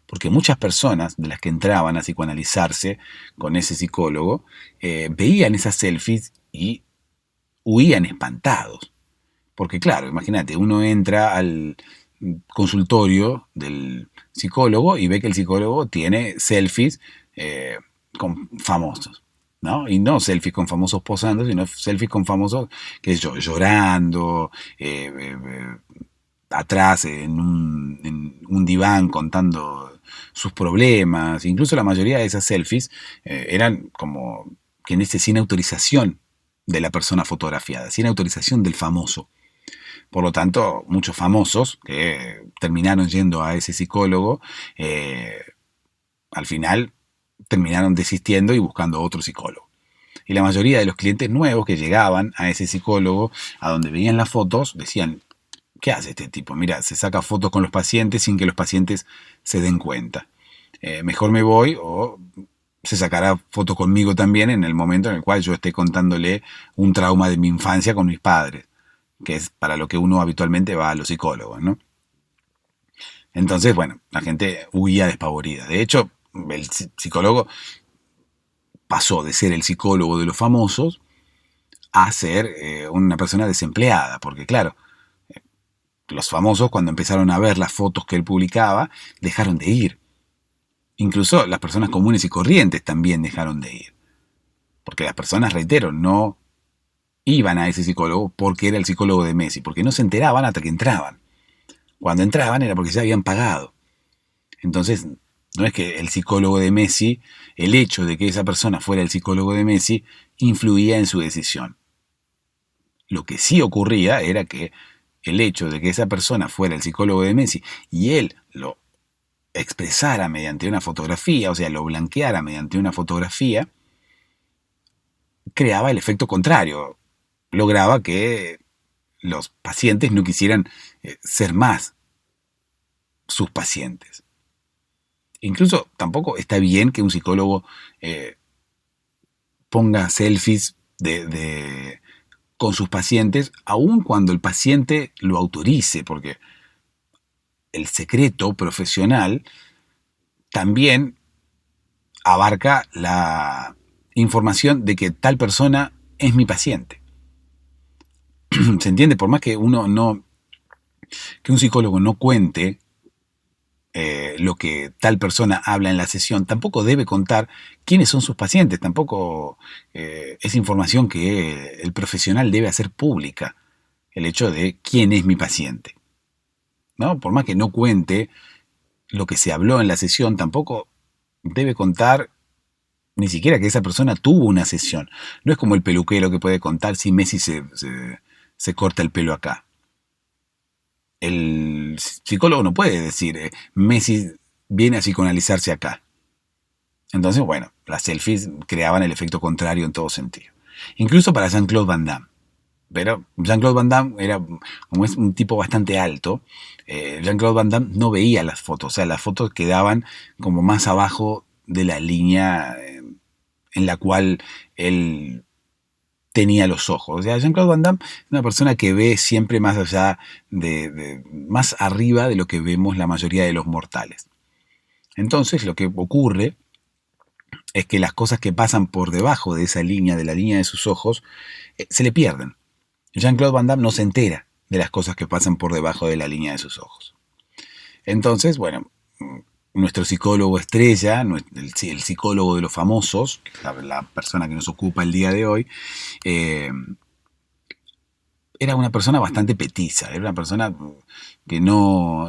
porque muchas personas de las que entraban a psicoanalizarse con ese psicólogo veían esas selfies y huían espantados. Porque claro, imagínate, uno entra al consultorio del psicólogo y ve que el psicólogo tiene selfies con famosos, ¿no? Y no selfies con famosos posando, sino selfies con famosos, qué sé yo, llorando, atrás en un diván contando sus problemas. Incluso la mayoría de esas selfies eran como quien dice sin autorización de la persona fotografiada, sin autorización del famoso. Por lo tanto, muchos famosos que terminaron yendo a ese psicólogo, al final terminaron desistiendo y buscando otro psicólogo. Y la mayoría de los clientes nuevos que llegaban a ese psicólogo, a donde veían las fotos, decían, ¿qué hace este tipo? Mira, se saca fotos con los pacientes sin que los pacientes se den cuenta. Mejor me voy o se sacará foto conmigo también en el momento en el cual yo esté contándole un trauma de mi infancia con mis padres, que es para lo que uno habitualmente va a los psicólogos, ¿no? Entonces, bueno, la gente huía despavorida. De hecho, el psicólogo pasó de ser el psicólogo de los famosos a ser una persona desempleada, porque claro, los famosos cuando empezaron a ver las fotos que él publicaba, dejaron de ir. Incluso las personas comunes y corrientes también dejaron de ir. Porque las personas, reitero, no iban a ese psicólogo porque era el psicólogo de Messi, porque no se enteraban hasta que entraban. Cuando entraban era porque ya habían pagado. Entonces, no es que el psicólogo de Messi, el hecho de que esa persona fuera el psicólogo de Messi, influía en su decisión. Lo que sí ocurría era que el hecho de que esa persona fuera el psicólogo de Messi y él lo expresara mediante una fotografía, o sea, lo blanqueara mediante una fotografía, creaba el efecto contrario. Lograba que los pacientes no quisieran ser más sus pacientes. Incluso tampoco está bien que un psicólogo ponga selfies con sus pacientes, aun cuando el paciente lo autorice, porque el secreto profesional también abarca la información de que tal persona es mi paciente. ¿Se entiende? Por más que que un psicólogo no cuente lo que tal persona habla en la sesión, tampoco debe contar quiénes son sus pacientes, tampoco es información que el profesional debe hacer pública, el hecho de quién es mi paciente, ¿no? Por más que no cuente lo que se habló en la sesión, tampoco debe contar ni siquiera que esa persona tuvo una sesión. No es como el peluquero que puede contar si Messi se corta el pelo acá. el psicólogo no puede decir, Messi viene a psicoanalizarse acá. Entonces, bueno, las selfies creaban el efecto contrario en todo sentido. Incluso para Jean-Claude Van Damme. Pero Jean-Claude Van Damme era, como es un tipo bastante alto, Jean-Claude Van Damme no veía las fotos, o sea, las fotos quedaban como más abajo de la línea en la cual él tenía los ojos. O sea, Jean-Claude Van Damme es una persona que ve siempre más allá más arriba de lo que vemos la mayoría de los mortales. Entonces, lo que ocurre es que las cosas que pasan por debajo de esa línea, de la línea de sus ojos, se le pierden. Jean-Claude Van Damme no se entera de las cosas que pasan por debajo de la línea de sus ojos. Entonces, bueno, nuestro psicólogo estrella, el psicólogo de los famosos, la persona que nos ocupa el día de hoy, era una persona bastante petiza, era una persona que no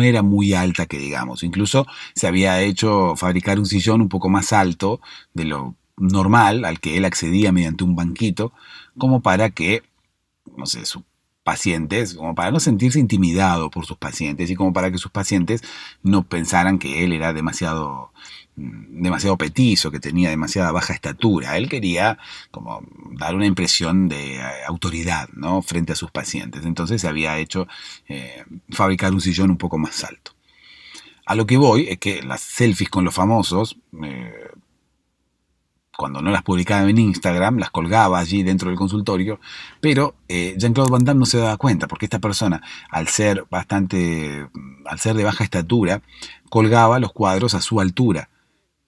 era muy alta, que digamos. Incluso se había hecho fabricar un sillón un poco más alto de lo normal, al que él accedía mediante un banquito, como para que, no sé, sus pacientes, como para no sentirse intimidado por sus pacientes y como para que sus pacientes no pensaran que él era demasiado petizo, que tenía demasiada baja estatura. Él quería como dar una impresión de autoridad, ¿no?, frente a sus pacientes. Entonces se había hecho fabricar un sillón un poco más alto. A lo que voy es que las selfies con los famosos, cuando no las publicaba en Instagram, las colgaba allí dentro del consultorio, pero Jean-Claude Van Damme no se daba cuenta, porque esta persona, al ser de baja estatura, colgaba los cuadros a su altura.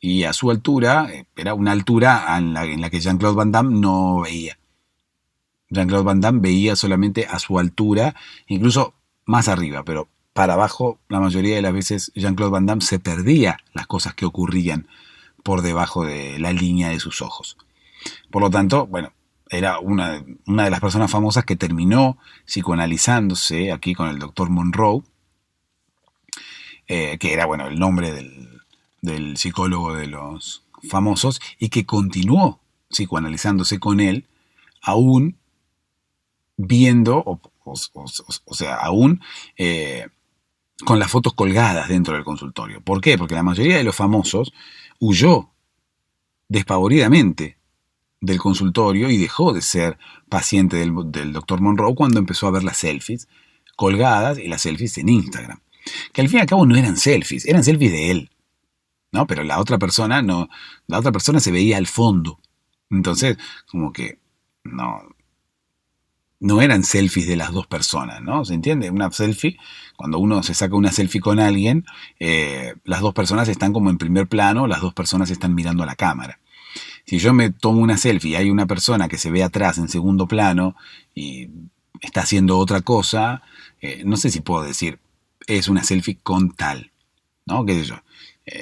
Y a su altura, era una altura en la que Jean-Claude Van Damme no veía. Jean-Claude Van Damme veía solamente a su altura, incluso más arriba, pero para abajo, la mayoría de las veces Jean-Claude Van Damme se perdía las cosas que ocurrían por debajo de la línea de sus ojos. Por lo tanto, bueno, era una de las personas famosas que terminó psicoanalizándose aquí con el doctor Monroe, que era, bueno, el nombre del psicólogo de los famosos, y que continuó psicoanalizándose con él, aún viendo, o sea, aún con las fotos colgadas dentro del consultorio. ¿Por qué? Porque la mayoría de los famosos huyó despavoridamente del consultorio y dejó de ser paciente del doctor Monroe cuando empezó a ver las selfies colgadas y las selfies en Instagram. Que al fin y al cabo no eran selfies de él, ¿no? Pero la otra persona se veía al fondo. Entonces, como que no eran selfies de las dos personas, ¿no? ¿Se entiende? Una selfie, cuando uno se saca una selfie con alguien, las dos personas están como en primer plano, las dos personas están mirando a la cámara. Si yo me tomo una selfie y hay una persona que se ve atrás en segundo plano y está haciendo otra cosa, no sé si puedo decir, es una selfie con tal, ¿no? ¿Qué sé yo?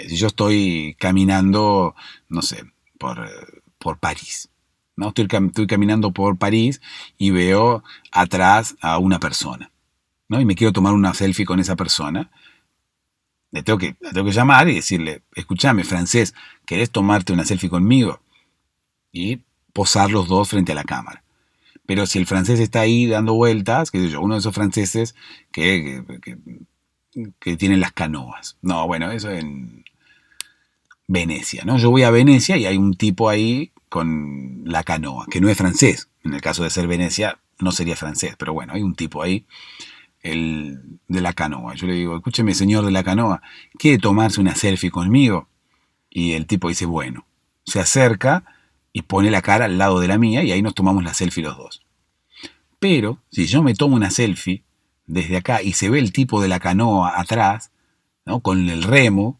Si yo estoy caminando, no sé, por París, ¿no? Estoy caminando por París y veo atrás a una persona, ¿no? Y me quiero tomar una selfie con esa persona. La tengo que llamar y decirle, escúchame, francés, ¿querés tomarte una selfie conmigo? Y posar los dos frente a la cámara. Pero si el francés está ahí dando vueltas, qué sé yo, uno de esos franceses que tienen las canoas. No, bueno, eso en Venecia, ¿no? Yo voy a Venecia y hay un tipo ahí con la canoa, que no es francés. En el caso de ser Venecia, no sería francés, pero bueno, hay un tipo ahí, el de la canoa. Yo le digo, escúcheme, señor de la canoa, ¿quiere tomarse una selfie conmigo? Y el tipo dice, bueno, se acerca y pone la cara al lado de la mía y ahí nos tomamos la selfie los dos. Pero si yo me tomo una selfie desde acá y se ve el tipo de la canoa atrás, ¿no?, con el remo,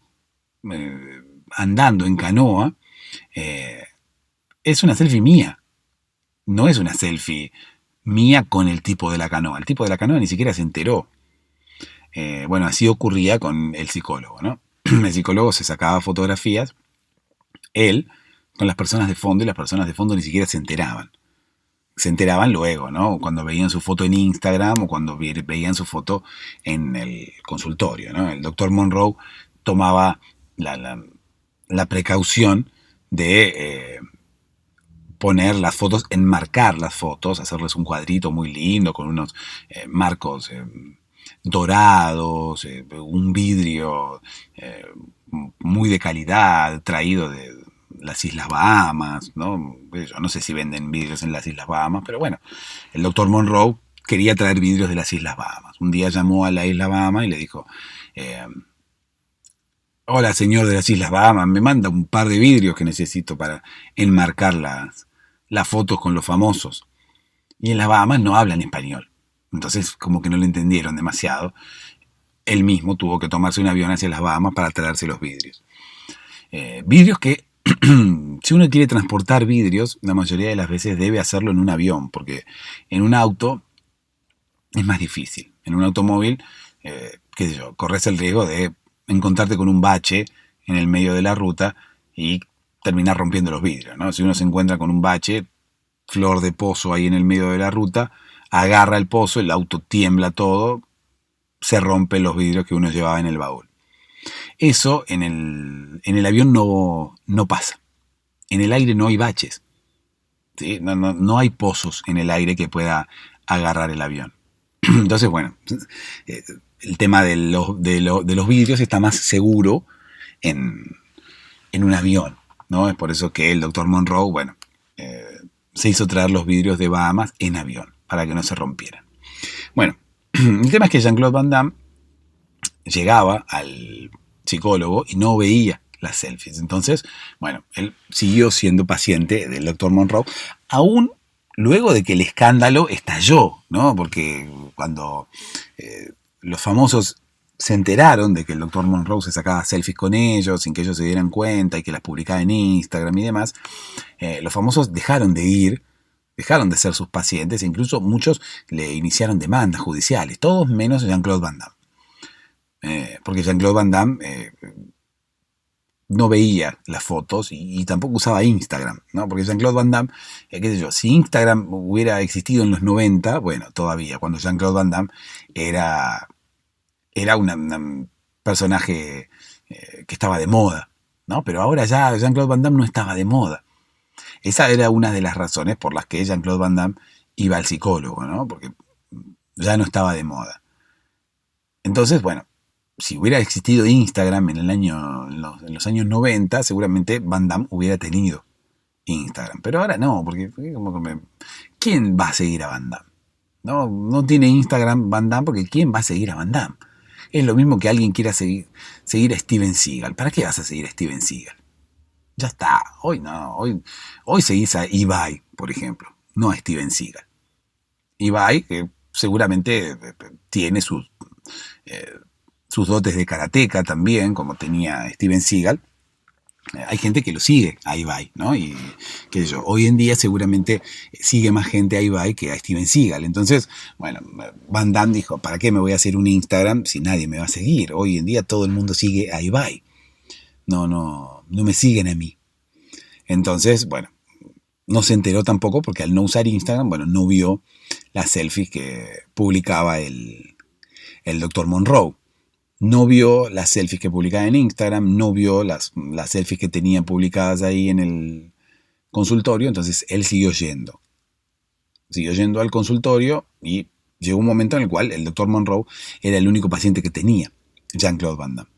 andando en canoa, es una selfie mía. No es una selfie mía con el tipo de la canoa. El tipo de la canoa ni siquiera se enteró. Bueno, así ocurría con el psicólogo, ¿no? El psicólogo se sacaba fotografías, él, con las personas de fondo, y las personas de fondo ni siquiera se enteraban. Se enteraban luego, ¿no? Cuando veían su foto en Instagram o cuando veían su foto en el consultorio, ¿no? El doctor Monroe tomaba la precaución de poner las fotos, enmarcar las fotos, hacerles un cuadrito muy lindo con unos marcos dorados, un vidrio eh, muy de calidad, traído de las Islas Bahamas, ¿no? Yo no sé si venden vidrios en las Islas Bahamas, pero bueno, el doctor Monroe quería traer vidrios de las Islas Bahamas. Un día llamó a la Isla Bahamas y le dijo, eh, hola señor de las Islas Bahamas, me manda un par de vidrios que necesito para enmarcar las fotos con los famosos. Y en las Bahamas no hablan español. Entonces como que no lo entendieron demasiado. Él mismo tuvo que tomarse un avión hacia las Bahamas para traerse los vidrios. Vidrios que, si uno quiere transportar vidrios, la mayoría de las veces debe hacerlo en un avión, porque en un auto es más difícil. En un automóvil, qué sé yo, corres el riesgo de encontrarte con un bache en el medio de la ruta y terminar rompiendo los vidrios, ¿no? Si uno se encuentra con un bache, flor de pozo ahí en el medio de la ruta, agarra el pozo, el auto tiembla todo, se rompen los vidrios que uno llevaba en el baúl. Eso en el avión no pasa. En el aire no hay baches. ¿Sí? No hay pozos en el aire que pueda agarrar el avión. Entonces, bueno, el tema de los vidrios está más seguro en un avión, ¿no? Es por eso que el doctor Monroe, bueno, se hizo traer los vidrios de Bahamas en avión, para que no se rompieran. Bueno, el tema es que Jean-Claude Van Damme llegaba al psicólogo y no veía las selfies. Entonces, bueno, él siguió siendo paciente del doctor Monroe, aún luego de que el escándalo estalló, ¿no? Porque cuando los famosos se enteraron de que el doctor Monroe se sacaba selfies con ellos sin que ellos se dieran cuenta y que las publicaba en Instagram y demás, los famosos dejaron de ir, dejaron de ser sus pacientes e incluso muchos le iniciaron demandas judiciales, todos menos Jean-Claude Van Damme. Porque Jean-Claude Van Damme no veía las fotos y tampoco usaba Instagram, ¿no? Porque Jean-Claude Van Damme, qué sé yo, si Instagram hubiera existido en los 90, bueno, todavía, cuando Jean-Claude Van Damme era un personaje que estaba de moda, ¿no? Pero ahora ya Jean-Claude Van Damme no estaba de moda. Esa era una de las razones por las que Jean-Claude Van Damme iba al psicólogo, ¿no? Porque ya no estaba de moda. Entonces, bueno, si hubiera existido Instagram en los años 90, seguramente Van Damme hubiera tenido Instagram. Pero ahora no, porque ¿quién va a seguir a Van Damme? No tiene Instagram Van Damme porque ¿quién va a seguir a Van Damme? Es lo mismo que alguien quiera seguir a Steven Seagal. ¿Para qué vas a seguir a Steven Seagal? Ya está, hoy no, hoy seguís a Ibai, por ejemplo, no a Steven Seagal. Ibai, que seguramente tiene sus dotes de karateca también, como tenía Steven Seagal. Hay gente que lo sigue a Ibai, ¿no? Y qué sé yo, hoy en día seguramente sigue más gente a Ibai que a Steven Seagal. Entonces, bueno, Van Damme dijo, ¿para qué me voy a hacer un Instagram si nadie me va a seguir? Hoy en día todo el mundo sigue a Ibai. No me siguen a mí. Entonces, bueno, no se enteró tampoco porque al no usar Instagram, bueno, no vio las selfies que publicaba el doctor Monroe. No vio las selfies que publicaba en Instagram, no vio las selfies que tenía publicadas ahí en el consultorio, entonces él siguió yendo. Siguió yendo al consultorio y llegó un momento en el cual el doctor Monroe era el único paciente que tenía, Jean-Claude Van Damme.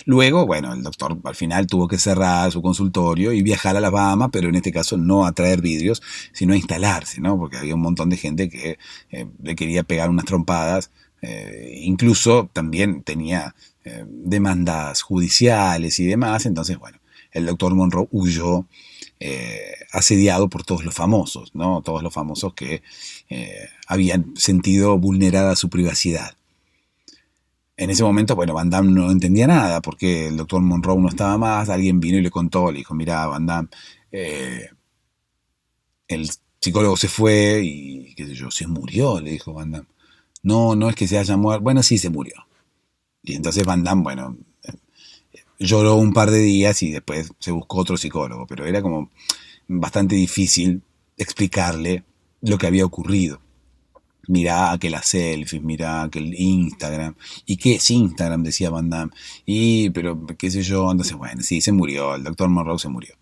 Luego, bueno, el doctor al final tuvo que cerrar su consultorio y viajar a las Bahamas, pero en este caso no a traer vidrios, sino a instalarse, ¿no? Porque había un montón de gente que le quería pegar unas trompadas. Incluso también tenía demandas judiciales y demás. Entonces, bueno, el doctor Monroe huyó asediado por todos los famosos, ¿no? Todos los famosos que habían sentido vulnerada su privacidad. En ese momento, bueno, Van Damme no entendía nada porque el doctor Monroe no estaba más. Alguien vino y le contó, le dijo, mira, Van Damme, el psicólogo se fue y, qué sé yo, se murió, le dijo Van Damme. No es que se haya muerto. Bueno, sí se murió. Y entonces Van Damme, bueno, lloró un par de días y después se buscó otro psicólogo. Pero era como bastante difícil explicarle lo que había ocurrido. Mirá que las selfies, mirá que el Instagram. ¿Y qué es Instagram? Decía Van Damme. Pero qué sé yo. Entonces, bueno, sí, se murió. El doctor Monroe se murió.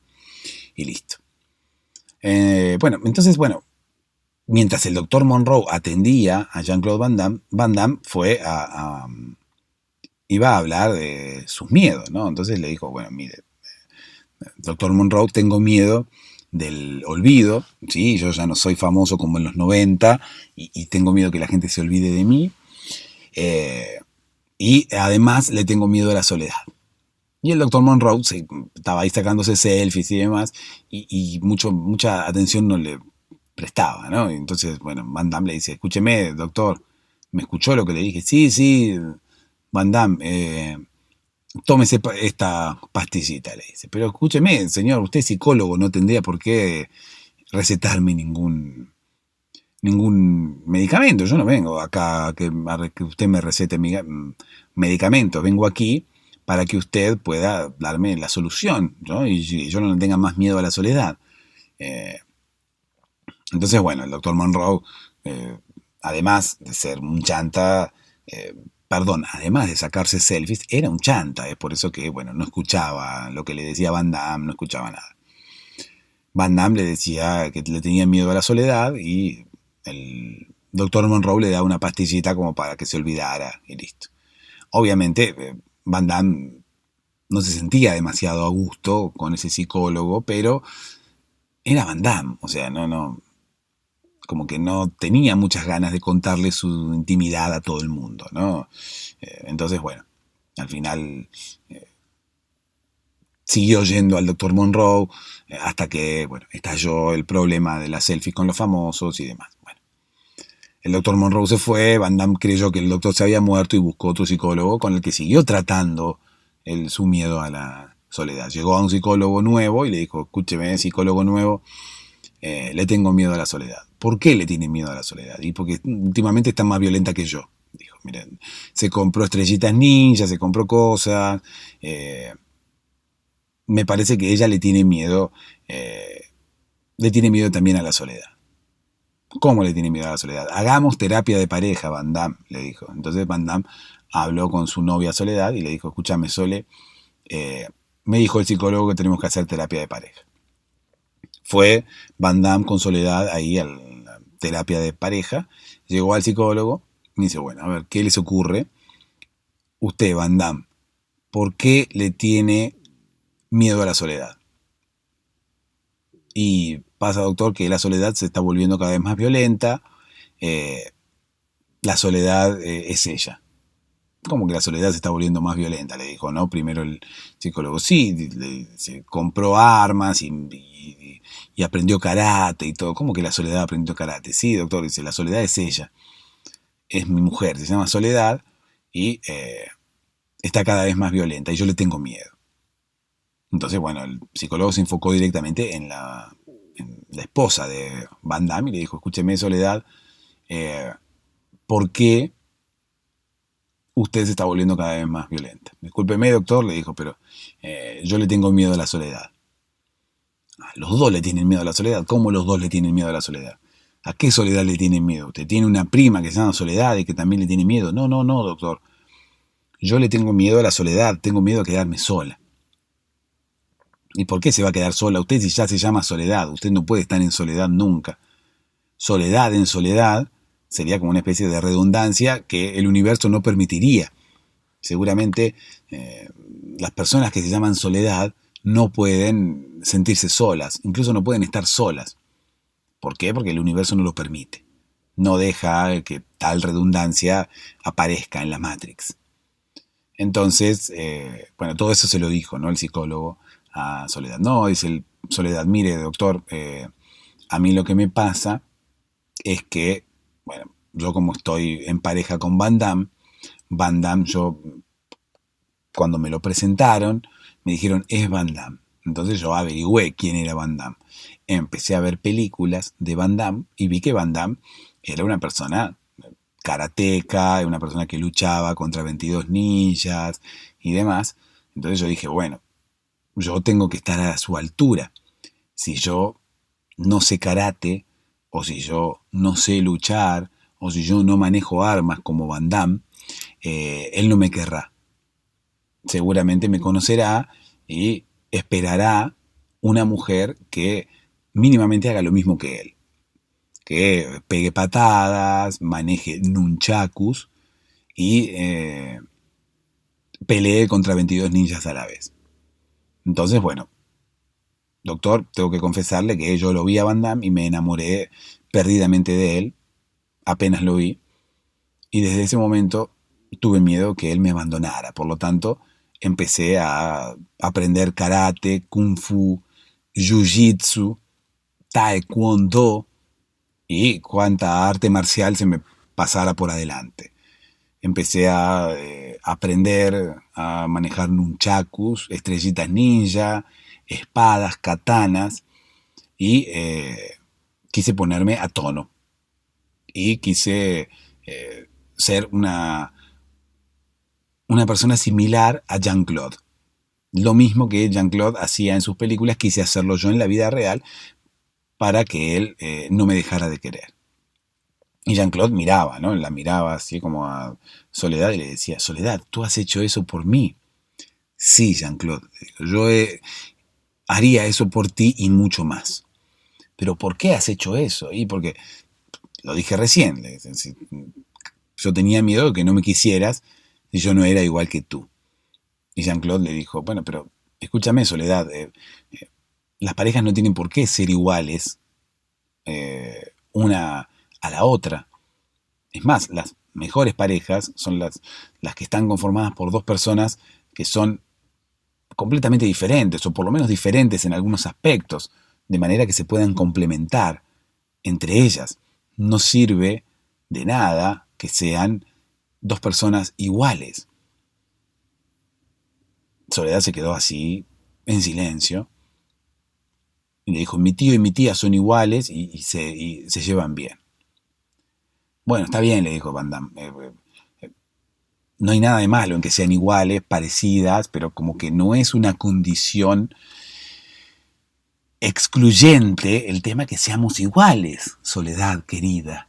Y listo. Bueno, mientras el doctor Monroe atendía a Jean-Claude Van Damme iba a hablar de sus miedos, ¿no? Entonces le dijo, bueno, mire, doctor Monroe, tengo miedo del olvido, ¿sí? Yo ya no soy famoso como en los 90 y tengo miedo que la gente se olvide de mí. Y además le tengo miedo a la soledad. Y el doctor Monroe estaba ahí sacándose selfies y demás, y mucha atención no le prestaba, ¿no? Y entonces, bueno, Van Damme le dice, escúcheme, doctor, ¿me escuchó lo que le dije? Sí, sí, Van Damme, tómese esta pastillita, le dice. Pero escúcheme, señor, usted es psicólogo, no tendría por qué recetarme ningún medicamento. Yo no vengo acá a que usted me recete medicamentos. Vengo aquí para que usted pueda darme la solución, ¿no? Y yo no tenga más miedo a la soledad. Entonces, bueno, el doctor Monroe, además de ser un chanta, además de sacarse selfies, era un chanta. Es por eso que, bueno, no escuchaba lo que le decía Van Damme, no escuchaba nada. Van Damme le decía que le tenía miedo a la soledad y el doctor Monroe le daba una pastillita como para que se olvidara y listo. Obviamente, Van Damme no se sentía demasiado a gusto con ese psicólogo, pero era Van Damme, o sea, como que no tenía muchas ganas de contarle su intimidad a todo el mundo, ¿no? Entonces, bueno, al final siguió yendo al doctor Monroe hasta que, bueno, estalló el problema de las selfies con los famosos y demás. Bueno, el doctor Monroe se fue, Van Damme creyó que el doctor se había muerto y buscó otro psicólogo con el que siguió tratando su miedo a la soledad. Llegó a un psicólogo nuevo y le dijo, escúcheme, psicólogo nuevo, le tengo miedo a la soledad. ¿Por qué le tiene miedo a la soledad? Y porque últimamente está más violenta que yo. Dijo, miren, se compró estrellitas ninja, se compró cosas. Me parece que ella le tiene miedo también a la soledad. ¿Cómo le tiene miedo a la soledad? Hagamos terapia de pareja, Van Damme, le dijo. Entonces Van Damme habló con su novia Soledad y le dijo, escúchame, Sole, me dijo el psicólogo que tenemos que hacer terapia de pareja. Fue Van Damme con Soledad ahí a la terapia de pareja, llegó al psicólogo y dice, bueno, a ver, ¿qué les ocurre? Usted, Van Damme, ¿por qué le tiene miedo a la soledad? Y pasa, doctor, que la soledad se está volviendo cada vez más violenta. La soledad es ella. ¿Cómo que la soledad se está volviendo más violenta? Le dijo, ¿no? Primero el psicólogo, sí, se compró armas y aprendió karate y todo. ¿Cómo que la soledad aprendió karate? Sí, doctor, dice, la soledad es ella. Es mi mujer, se llama Soledad y está cada vez más violenta y yo le tengo miedo. Entonces, bueno, el psicólogo se enfocó directamente en la esposa de Van Damme y le dijo, escúcheme, Soledad, ¿por qué usted se está volviendo cada vez más violenta? Discúlpeme, doctor, le dijo, pero yo le tengo miedo a la soledad. Los dos le tienen miedo a la soledad. ¿Cómo los dos le tienen miedo a la soledad? ¿A qué soledad le tienen miedo? Usted tiene una prima que se llama Soledad y que también le tiene miedo. No, doctor. Yo le tengo miedo a la soledad, tengo miedo a quedarme sola. ¿Y por qué se va a quedar sola usted si ya se llama Soledad? Usted no puede estar en soledad nunca. Soledad en soledad sería como una especie de redundancia que el universo no permitiría. Seguramente las personas que se llaman Soledad no pueden sentirse solas, incluso no pueden estar solas. ¿Por qué? Porque el universo no lo permite. No deja que tal redundancia aparezca en la Matrix. Entonces, bueno, todo eso se lo dijo, ¿no? El psicólogo a Soledad. No, dice Soledad, mire, doctor, a mí lo que me pasa es que, bueno, yo como estoy en pareja con Van Damme, yo, cuando me lo presentaron, me dijeron, es Van Damme. Entonces yo averigüé quién era Van Damme. Empecé a ver películas de Van Damme y vi que Van Damme era una persona karateca, una persona que luchaba contra 22 ninjas y demás. Entonces yo dije, bueno, yo tengo que estar a su altura. Si yo no sé karate, o si yo no sé luchar, o si yo no manejo armas como Van Damme, él no me querrá. Seguramente me conocerá y esperará una mujer que mínimamente haga lo mismo que él. que pegue patadas, maneje nunchakus y pelee contra 22 ninjas a la vez. Entonces, bueno, doctor, tengo que confesarle que yo lo vi a Van Damme y me enamoré perdidamente de él, apenas lo vi, y desde ese momento tuve miedo que él me abandonara. Por lo tanto, empecé a aprender karate, kung fu, jiu-jitsu, taekwondo y cuanta arte marcial se me pasara por adelante. Empecé a aprender a manejar nunchakus, estrellitas ninja, espadas, katanas y quise ponerme a tono y quise ser una persona similar a Jean-Claude. Lo mismo que Jean-Claude hacía en sus películas, quise hacerlo yo en la vida real para que él no me dejara de querer. Y Jean-Claude miraba, ¿no? La miraba así como a Soledad y le decía, Soledad, tú has hecho eso por mí. Sí, Jean-Claude, yo haría eso por ti y mucho más. ¿Pero por qué has hecho eso? Y porque, lo dije recién, yo tenía miedo de que no me quisieras si yo no era igual que tú. Y Jean-Claude le dijo, bueno, pero escúchame, Soledad, las parejas no tienen por qué ser iguales una a la otra. Es más, las mejores parejas son las que están conformadas por dos personas que son completamente diferentes, o por lo menos diferentes en algunos aspectos, de manera que se puedan complementar entre ellas. No sirve de nada que sean dos personas iguales. Soledad se quedó así, en silencio, y le dijo, mi tío y mi tía son iguales y se llevan bien. Bueno, está bien, le dijo Van Damme. No hay nada de malo en que sean iguales, parecidas, pero como que no es una condición excluyente el tema que seamos iguales, Soledad querida.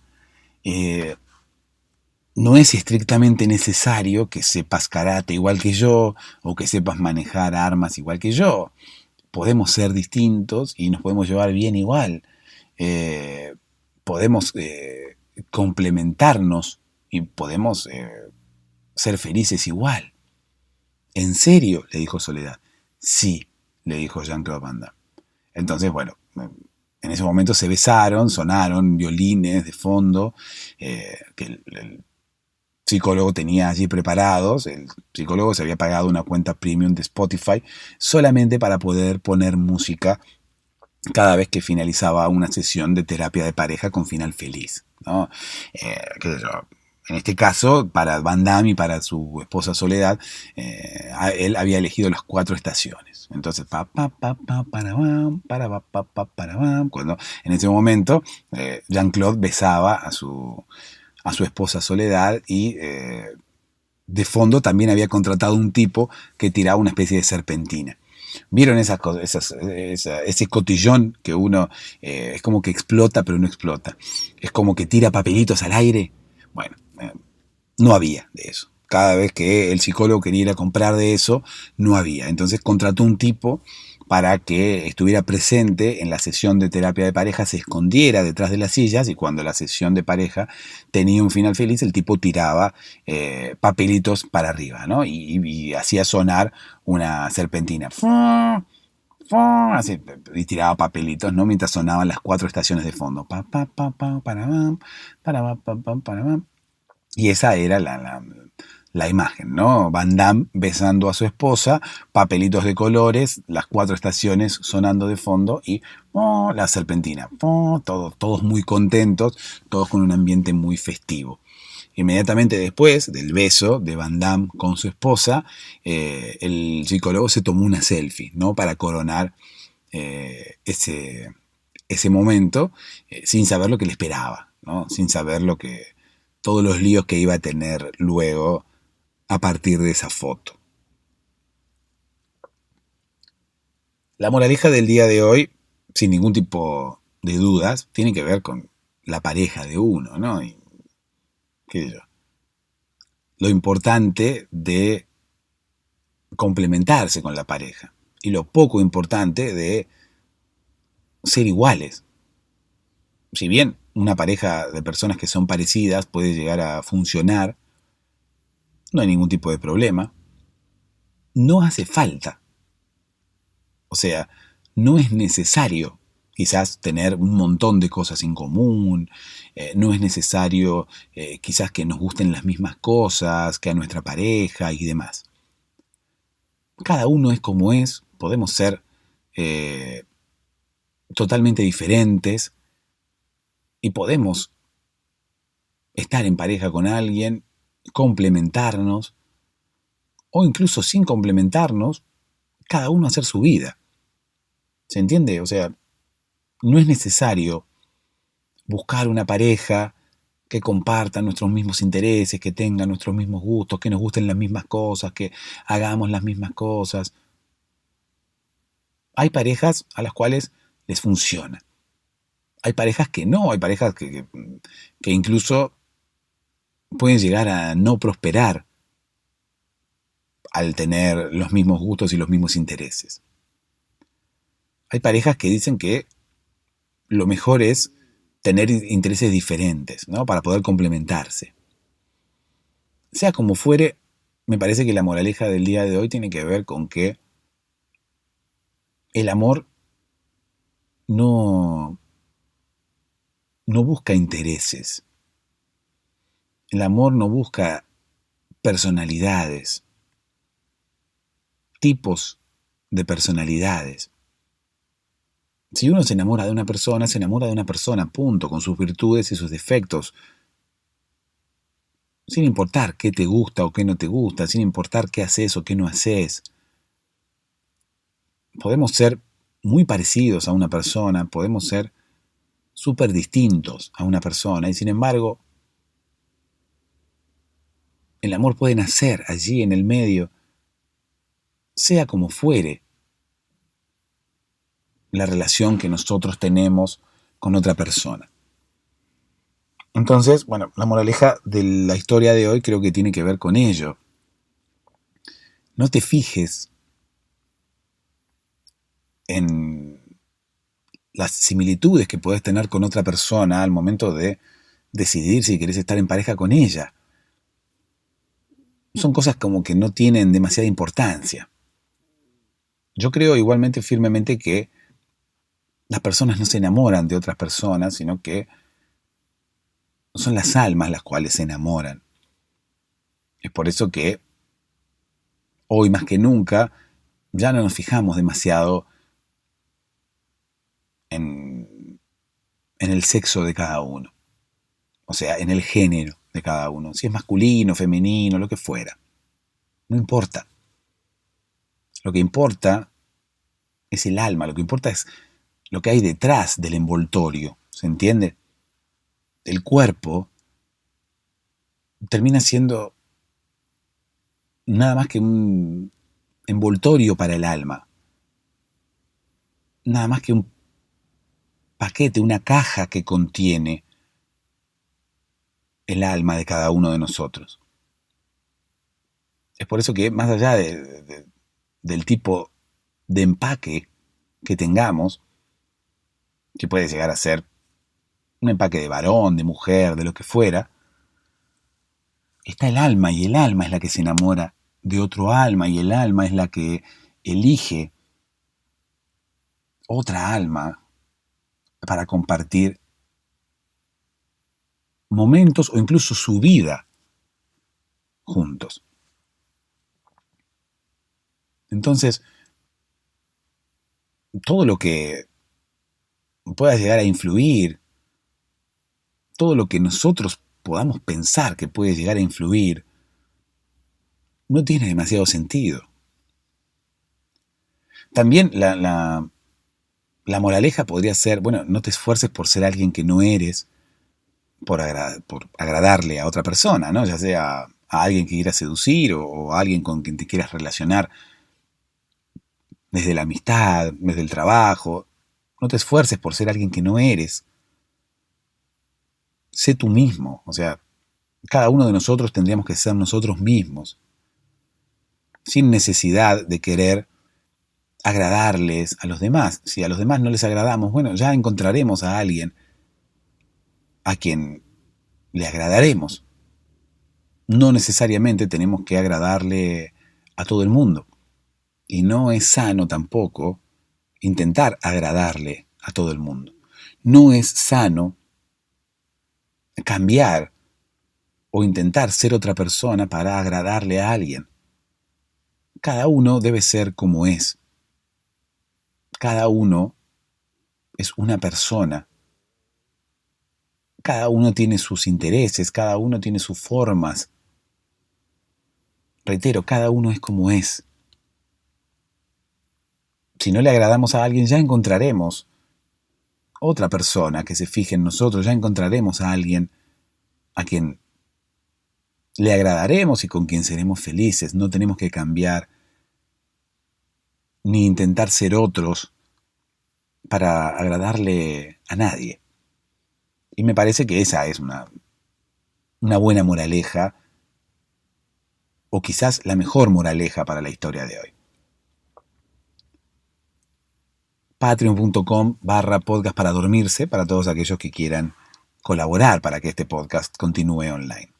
No es estrictamente necesario que sepas karate igual que yo o que sepas manejar armas igual que yo. Podemos ser distintos y nos podemos llevar bien igual. Podemos complementarnos y podemos ser felices igual. ¿En serio? Le dijo Soledad. Sí, le dijo Jean-Claude Van Damme. Entonces, bueno, en ese momento se besaron, sonaron violines de fondo, que el psicólogo tenía allí preparados. El psicólogo se había pagado una cuenta premium de Spotify solamente para poder poner música cada vez que finalizaba una sesión de terapia de pareja con final feliz, ¿no? Qué sé yo. En este caso, para Van Damme y para su esposa Soledad, él había elegido las 4 estaciones. Entonces, cuando en ese momento Jean-Claude besaba a su esposa Soledad y de fondo también había contratado un tipo que tiraba una especie de serpentina. ¿Vieron ese cotillón que uno es como que explota pero no explota? Es como que tira papelitos al aire. Bueno, no había de eso. Cada vez que el psicólogo quería ir a comprar de eso, no había. Entonces contrató un tipo para que estuviera presente en la sesión de terapia de pareja, se escondiera detrás de las sillas y cuando la sesión de pareja tenía un final feliz, el tipo tiraba papelitos para arriba, ¿no? Y hacía sonar una serpentina. Así, y tiraba papelitos, ¿no? Mientras sonaban las 4 estaciones de fondo. Y esa era la imagen, ¿no? Van Damme besando a su esposa, papelitos de colores, las 4 estaciones sonando de fondo y la serpentina. Todos muy contentos, todos con un ambiente muy festivo. Inmediatamente después del beso de Van Damme con su esposa, el psicólogo se tomó una selfie, ¿no? Para coronar ese momento, sin saber lo que le esperaba, ¿no? Sin saber todos los líos que iba a tener luego a partir de esa foto. La moraleja del día de hoy, sin ningún tipo de dudas, tiene que ver con la pareja de uno, ¿no? Y, qué sé yo, lo importante de complementarse con la pareja y lo poco importante de ser iguales. si bien una pareja de personas que son parecidas puede llegar a funcionar, no hay ningún tipo de problema, no hace falta. O sea, no es necesario quizás tener un montón de cosas en común, no es necesario quizás que nos gusten las mismas cosas que a nuestra pareja y demás. Cada uno es como es, podemos ser eh, totalmente diferentes y podemos estar en pareja con alguien, complementarnos o incluso sin complementarnos, cada uno hacer su vida. ¿Se entiende? O sea, no es necesario buscar una pareja que comparta nuestros mismos intereses, que tenga nuestros mismos gustos, que nos gusten las mismas cosas, que hagamos las mismas cosas. Hay parejas a las cuales les funciona. Hay parejas que no, hay parejas que incluso pueden llegar a no prosperar al tener los mismos gustos y los mismos intereses. Hay parejas que dicen que lo mejor es tener intereses diferentes, ¿no? Para poder complementarse. Sea como fuere, me parece que la moraleja del día de hoy tiene que ver con que el amor no, no busca intereses. El amor no busca personalidades, tipos de personalidades. Si uno se enamora de una persona, se enamora de una persona, punto, con sus virtudes y sus defectos. Sin importar qué te gusta o qué no te gusta, sin importar qué haces o qué no haces. Podemos ser muy parecidos a una persona, podemos ser súper distintos a una persona, y sin embargo, el amor puede nacer allí en el medio, sea como fuere la relación que nosotros tenemos con otra persona. Entonces, bueno, la moraleja de la historia de hoy creo que tiene que ver con ello. No te fijes en las similitudes que puedes tener con otra persona al momento de decidir si querés estar en pareja con ella. Son cosas como que no tienen demasiada importancia. Yo creo igualmente firmemente que las personas no se enamoran de otras personas, sino que son las almas las cuales se enamoran. Es por eso que hoy más que nunca ya no nos fijamos demasiado en el sexo de cada uno. O sea, en el género de cada uno. Si es masculino, femenino, lo que fuera. No importa. Lo que importa es el alma, lo que importa es lo que hay detrás del envoltorio. ¿Se entiende? El cuerpo termina siendo nada más que un envoltorio para el alma. Nada más que un paquete, una caja que contiene el alma de cada uno de nosotros. Es por eso que más allá del tipo de empaque que tengamos, que puede llegar a ser un empaque de varón, de mujer, de lo que fuera, está el alma, y el alma es la que se enamora de otro alma, y el alma es la que elige otra alma para compartir momentos o incluso su vida juntos. Entonces, todo lo que pueda llegar a influir, todo lo que nosotros podamos pensar que puede llegar a influir, no tiene demasiado sentido. También la moraleja podría ser, bueno, no te esfuerces por ser alguien que no eres, por agradarle a otra persona, ¿no? Ya sea a alguien que quieras seducir o a alguien con quien te quieras relacionar desde la amistad, desde el trabajo. No te esfuerces por ser alguien que no eres. Sé tú mismo. O sea, cada uno de nosotros tendríamos que ser nosotros mismos, sin necesidad de querer agradarles a los demás. Si a los demás no les agradamos, bueno, ya encontraremos a alguien a quien le agradaremos. No necesariamente tenemos que agradarle a todo el mundo. Y no es sano tampoco intentar agradarle a todo el mundo. No es sano cambiar o intentar ser otra persona para agradarle a alguien. Cada uno debe ser como es. Cada uno es una persona. Cada uno tiene sus intereses, cada uno tiene sus formas. Reitero, cada uno es como es. Si no le agradamos a alguien, ya encontraremos otra persona que se fije en nosotros, ya encontraremos a alguien a quien le agradaremos y con quien seremos felices. No tenemos que cambiar ni intentar ser otros para agradarle a nadie. Y me parece que esa es una buena moraleja, o quizás la mejor moraleja para la historia de hoy. Patreon.com/podcast para dormirse, para todos aquellos que quieran colaborar para que este podcast continúe online.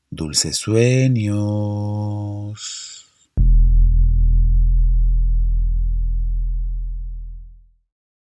Dulces sueños.